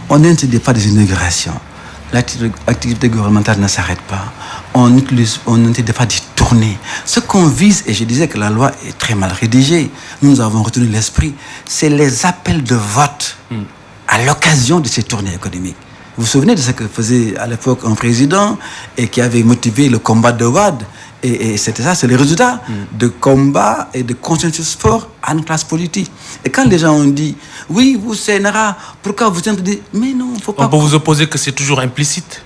On n'interdit pas des inaugurations. L'activité gouvernementale ne s'arrête pas. On n'interdit pas d'y tourner. Ce qu'on vise, et je disais que la loi est très mal rédigée, nous avons retenu l'esprit, c'est les appels de vote à l'occasion de ces tournées économiques. Vous vous souvenez de ce que faisait à l'époque un président et qui avait motivé le combat de Wade? Et c'était ça, c'est le résultat de combat et de consensus fort à notre classe politique. Et quand les gens ont dit, oui, vous, CNRA, pourquoi vous interdisez? Mais non, il ne faut pas... On peut vous opposer que c'est toujours implicite.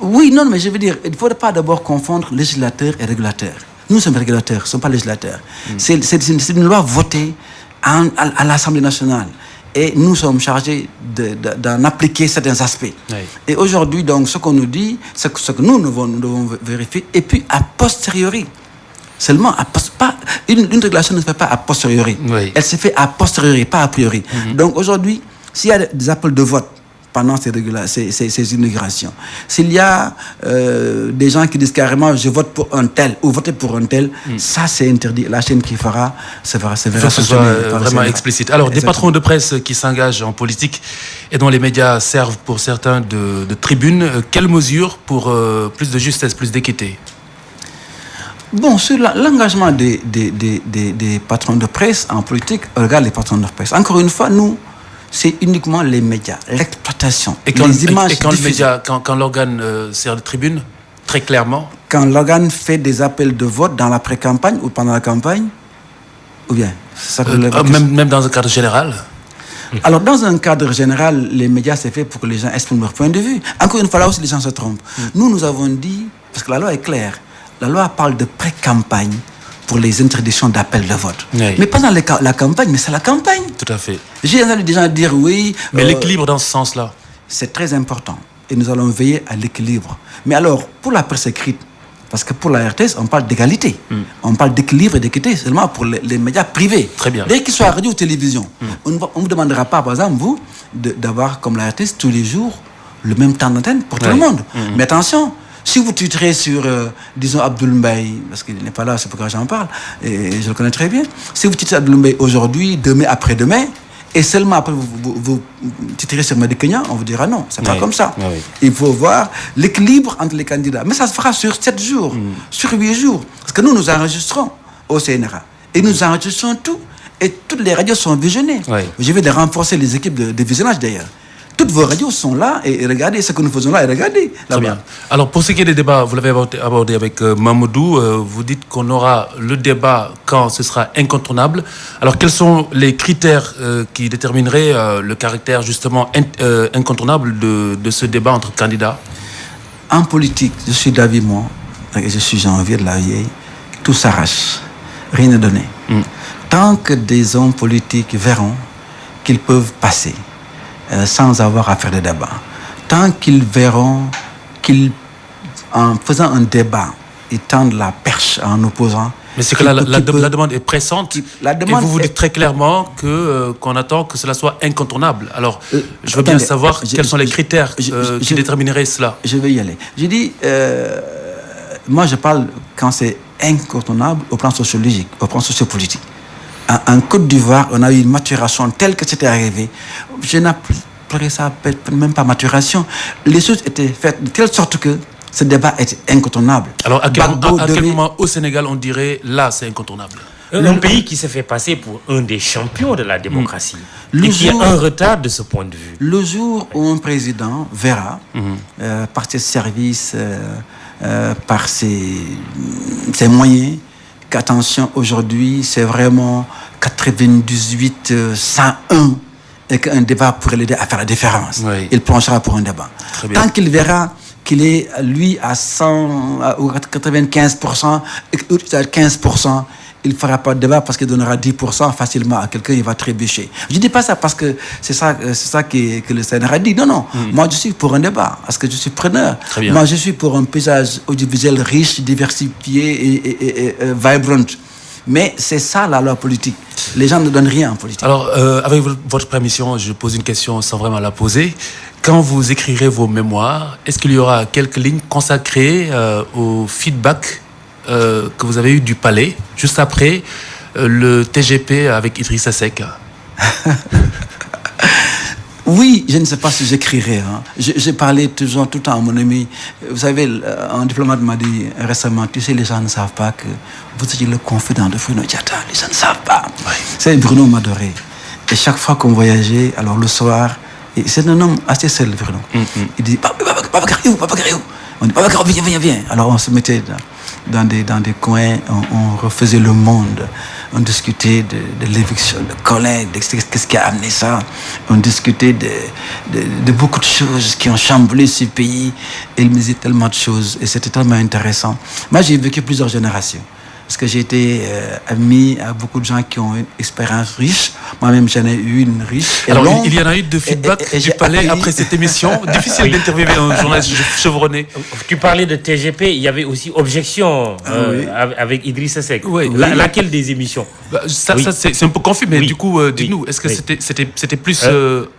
Oui, non, mais je veux dire, il ne faudrait pas d'abord confondre législateur et régulateur. Nous sommes régulateurs, nous ne sommes pas législateurs. C'est une loi votée à l'Assemblée nationale. Et nous sommes chargés d'en appliquer certains aspects. Oui. Et aujourd'hui, donc, ce qu'on nous dit, c'est ce que nous devons vérifier. Et puis, a posteriori, seulement, une régulation ne se fait pas a posteriori. Oui. Elle se fait a posteriori, pas a priori. Donc, aujourd'hui, s'il y a des appels de vote pendant ces inaugurations. S'il y a des gens qui disent carrément je vote pour un tel ou voter pour un tel, ça c'est interdit. La chaîne qui fera, ça verra. Il faut que ce soit vraiment explicite. Alors, des patrons de presse qui s'engagent en politique et dont les médias servent pour certains de tribune, quelles mesures pour plus de justesse, plus d'équité? Bon, sur l'engagement des patrons de presse en politique, regarde les patrons de presse. Encore une fois, nous, c'est uniquement les médias, l'exploitation, les images. Et quand l'organe sert de tribune, très clairement? Quand l'organe fait des appels de vote dans la pré-campagne ou pendant la campagne, ou bien ça même dans un cadre général? Alors, dans un cadre général, les médias, c'est fait pour que les gens expriment leur point de vue. Encore une fois, là aussi, les gens se trompent. Nous avons dit, parce que la loi est claire, la loi parle de pré-campagne pour les interdictions d'appels de vote. Oui. Mais pas dans la campagne, mais c'est la campagne. Tout à fait. J'ai entendu des gens dire oui. Mais l'équilibre dans ce sens-là? C'est très important. Et nous allons veiller à l'équilibre. Mais alors, pour la presse écrite, parce que pour la RTS, on parle d'égalité. On parle d'équilibre et d'équité seulement pour les médias privés. Très bien. Dès qu'ils soient radio ou télévision, on ne vous demandera pas, par exemple, vous, d'avoir comme la RTS tous les jours le même temps d'antenne pour tout le monde. Mais attention, si vous titrez sur, disons, Abdoul Mbaye, parce qu'il n'est pas là, c'est pourquoi j'en parle, et je le connais très bien, si vous titrez Abdoul Mbaye aujourd'hui, demain, après-demain, et seulement après vous titrez sur Madi Kenya, on vous dira non, c'est pas comme ça. Il faut voir l'équilibre entre les candidats. Mais ça se fera sur 7 jours, sur 8 jours. Parce que nous enregistrons au CNRA. Et nous enregistrons tout. Et toutes les radios sont visionnées. Je vais renforcer les équipes de visionnage d'ailleurs. Toutes vos radios sont là et regardez ce que nous faisons là et regardez là-bas. Très bien. Alors pour ce qui est des débats, vous l'avez abordé avec Mamadou, vous dites qu'on aura le débat quand ce sera incontournable. Alors quels sont les critères qui détermineraient le caractère justement incontournable de ce débat entre candidats? En politique, je suis d'avis, moi, et je suis janvier de la vieille, tout s'arrache, rien n'est donné. Tant que des hommes politiques verront qu'ils peuvent passer sans avoir à faire de débat. Tant qu'ils verront qu'en faisant un débat, ils tendent la perche à un opposant. Mais c'est que la demande est pressante. Et vous dites très clairement qu'on attend que cela soit incontournable. Alors, je veux bien savoir quels sont les critères qui détermineraient cela. Je vais y aller. Je dis, moi je parle quand c'est incontournable au plan sociologique, au plan sociopolitique. En Côte d'Ivoire, on a eu une maturation telle que c'était arrivé. Je n'appellerais ça même pas maturation. Les choses étaient faites de telle sorte que ce débat était incontournable. Alors, à quel moment au Sénégal on dirait là c'est incontournable? Un pays qui s'est fait passer pour un des champions de la démocratie et qui a un retard de ce point de vue. Le jour où un président verra, par ses services, par ses moyens, qu'attention, aujourd'hui, c'est vraiment 98-101 et qu'un débat pourrait l'aider à faire la différence. Il penchera pour un débat. Tant qu'il verra qu'il est, lui, à 100 ou 95% et à 15%, il ne fera pas de débat parce qu'il donnera 10% facilement à quelqu'un, il va trébucher. Je ne dis pas ça parce que c'est ça que le CNRA dit. Non. Moi, je suis pour un débat parce que je suis preneur. Moi, je suis pour un paysage audiovisuel riche, diversifié et vibrant. Mais c'est ça la loi politique. Les gens ne donnent rien en politique. Alors, avec votre permission, je pose une question sans vraiment la poser. Quand vous écrirez vos mémoires, est-ce qu'il y aura quelques lignes consacrées au feedback que vous avez eu du palais, juste après le TGP avec Idrissa Seck? Oui, je ne sais pas si j'écrirai. J'ai parlé toujours tout le temps à mon ami. Vous savez, un diplomate m'a dit récemment, tu sais, les gens ne savent pas que vous êtes le confident de Bruno Diatta. Les gens ne savent pas. C'est Bruno m'adorait. Et chaque fois qu'on voyageait, alors le soir, c'est un homme assez seul, Bruno. Il dit, Babacar, on dit, Babacar, viens. Alors on se mettait dans des coins, on refaisait le monde. On discutait de l'éviction de Colin, qu'est-ce qui a amené ça. On discutait de beaucoup de choses qui ont chamboulé ce pays. Et il me disait tellement de choses et c'était tellement intéressant. Moi, j'ai vécu plusieurs générations. parce que j'ai été ami à beaucoup de gens qui ont une expérience riche. Moi-même, j'en ai eu une riche. Alors, il y en a eu de feedback du palais après cette émission. Difficile d'interviewer un journaliste chevronné. Tu parlais de TGP, il y avait aussi Objection avec Idrissa Seck. Laquelle des émissions? C'est un peu confus, mais du coup, dis-nous, est-ce que c'était plus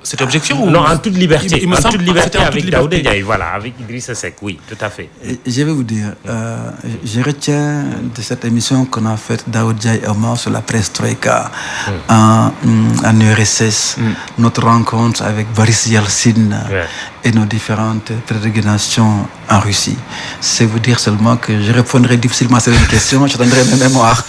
cette Objection Non, en toute liberté. Il me semble toute liberté que avec Daouda Ndiaye, voilà, avec Idrissa Seck, oui, tout à fait. Je vais vous dire, je retiens de cette émission qu'on a faite Daouda Ndiaye et moi sur la presse Troïka en URSS, notre rencontre avec Boris Yeltsin et nos différentes pérégrinations en Russie. C'est vous dire seulement que je répondrai difficilement à cette question, je donnerai mes mémoires.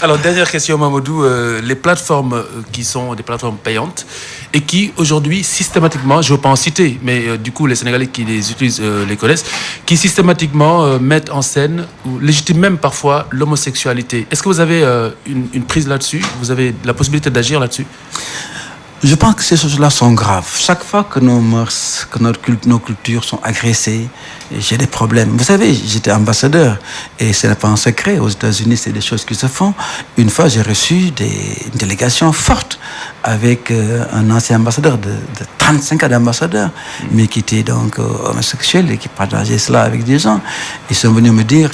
Alors, dernière question, Mamadou. Les plateformes qui sont des plateformes payantes et qui, aujourd'hui, systématiquement, je ne veux pas en citer, mais du coup, les Sénégalais qui les utilisent les connaissent, qui systématiquement mettent en scène ou légitiment même parfois l'homosexualité. Est-ce que vous avez une prise là-dessus? Vous avez la possibilité d'agir là-dessus? Je pense que ces choses-là sont graves. Chaque fois que nos mœurs, que nos cultures sont agressées, j'ai des problèmes. Vous savez, j'étais ambassadeur et ce n'est pas un secret. Aux États-Unis, c'est des choses qui se font. Une fois, j'ai reçu une délégation forte avec un ancien ambassadeur de 35 ans d'ambassadeur, mais qui était donc homosexuel et qui partageait cela avec des gens. Ils sont venus me dire,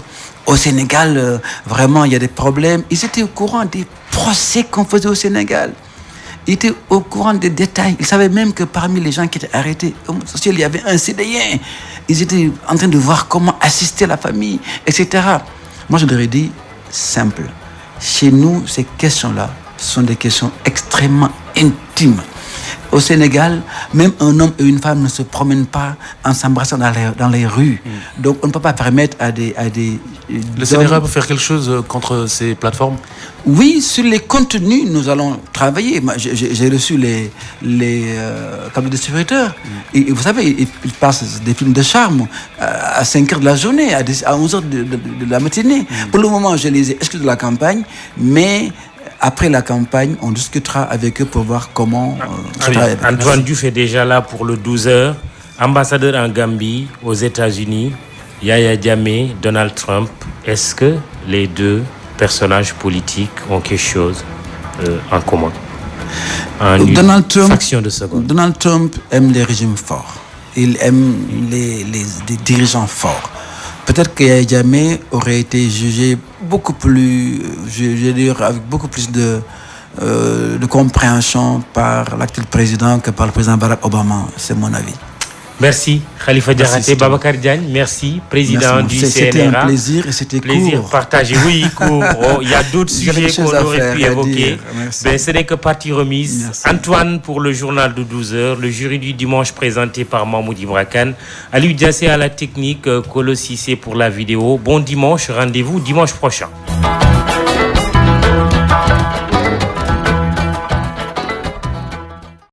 au Sénégal, vraiment, il y a des problèmes. Ils étaient au courant des procès qu'on faisait au Sénégal. Ils étaient au courant des détails. Ils savaient même que parmi les gens qui étaient arrêtés homosexuels, il y avait un CDI. Ils étaient en train de voir comment assister la famille, etc. Moi, je leur ai dit, simple. Chez nous, ces questions-là sont des questions extrêmement intimes. Au Sénégal, même un homme et une femme ne se promènent pas en s'embrassant dans les rues. Donc, on ne peut pas permettre à des Le CNRA peut faire quelque chose contre ces plateformes? Oui, sur les contenus, nous allons travailler. J'ai reçu les câbles distributeurs. Et vous savez, ils passent des films de charme à 5h de la journée, à 11h de la matinée. Pour le moment, je les ai exclus de la campagne, mais après la campagne, on discutera avec eux pour voir comment... Antoine Diouf est déjà là pour le 12h. Ambassadeur en Gambie, aux États-Unis, Yaya Jammeh, Donald Trump. Est-ce que les deux personnages politiques ont quelque chose en commun? Fraction de seconde. Donald Trump aime les régimes forts. Il aime les dirigeants forts. Peut-être que Yaya Jammeh aurait été jugé beaucoup plus, je veux dire, avec beaucoup plus de compréhension par l'actuel président que par le président Barack Obama. C'est mon avis. Merci Khalifa Diakhaté. Babacar Diagne, merci, président du CNRA. C'était un plaisir et c'était plaisir court. Partagé, oui, court. Il y a d'autres sujets qu'on aurait pu évoquer. Ben, ce n'est que partie remise. Merci. Antoine pour le journal de 12h, le jury du dimanche présenté par Mahmoud Ibra Kane, Aliou Diassé à la technique, Kolo Cissé pour la vidéo. Bon dimanche, rendez-vous dimanche prochain.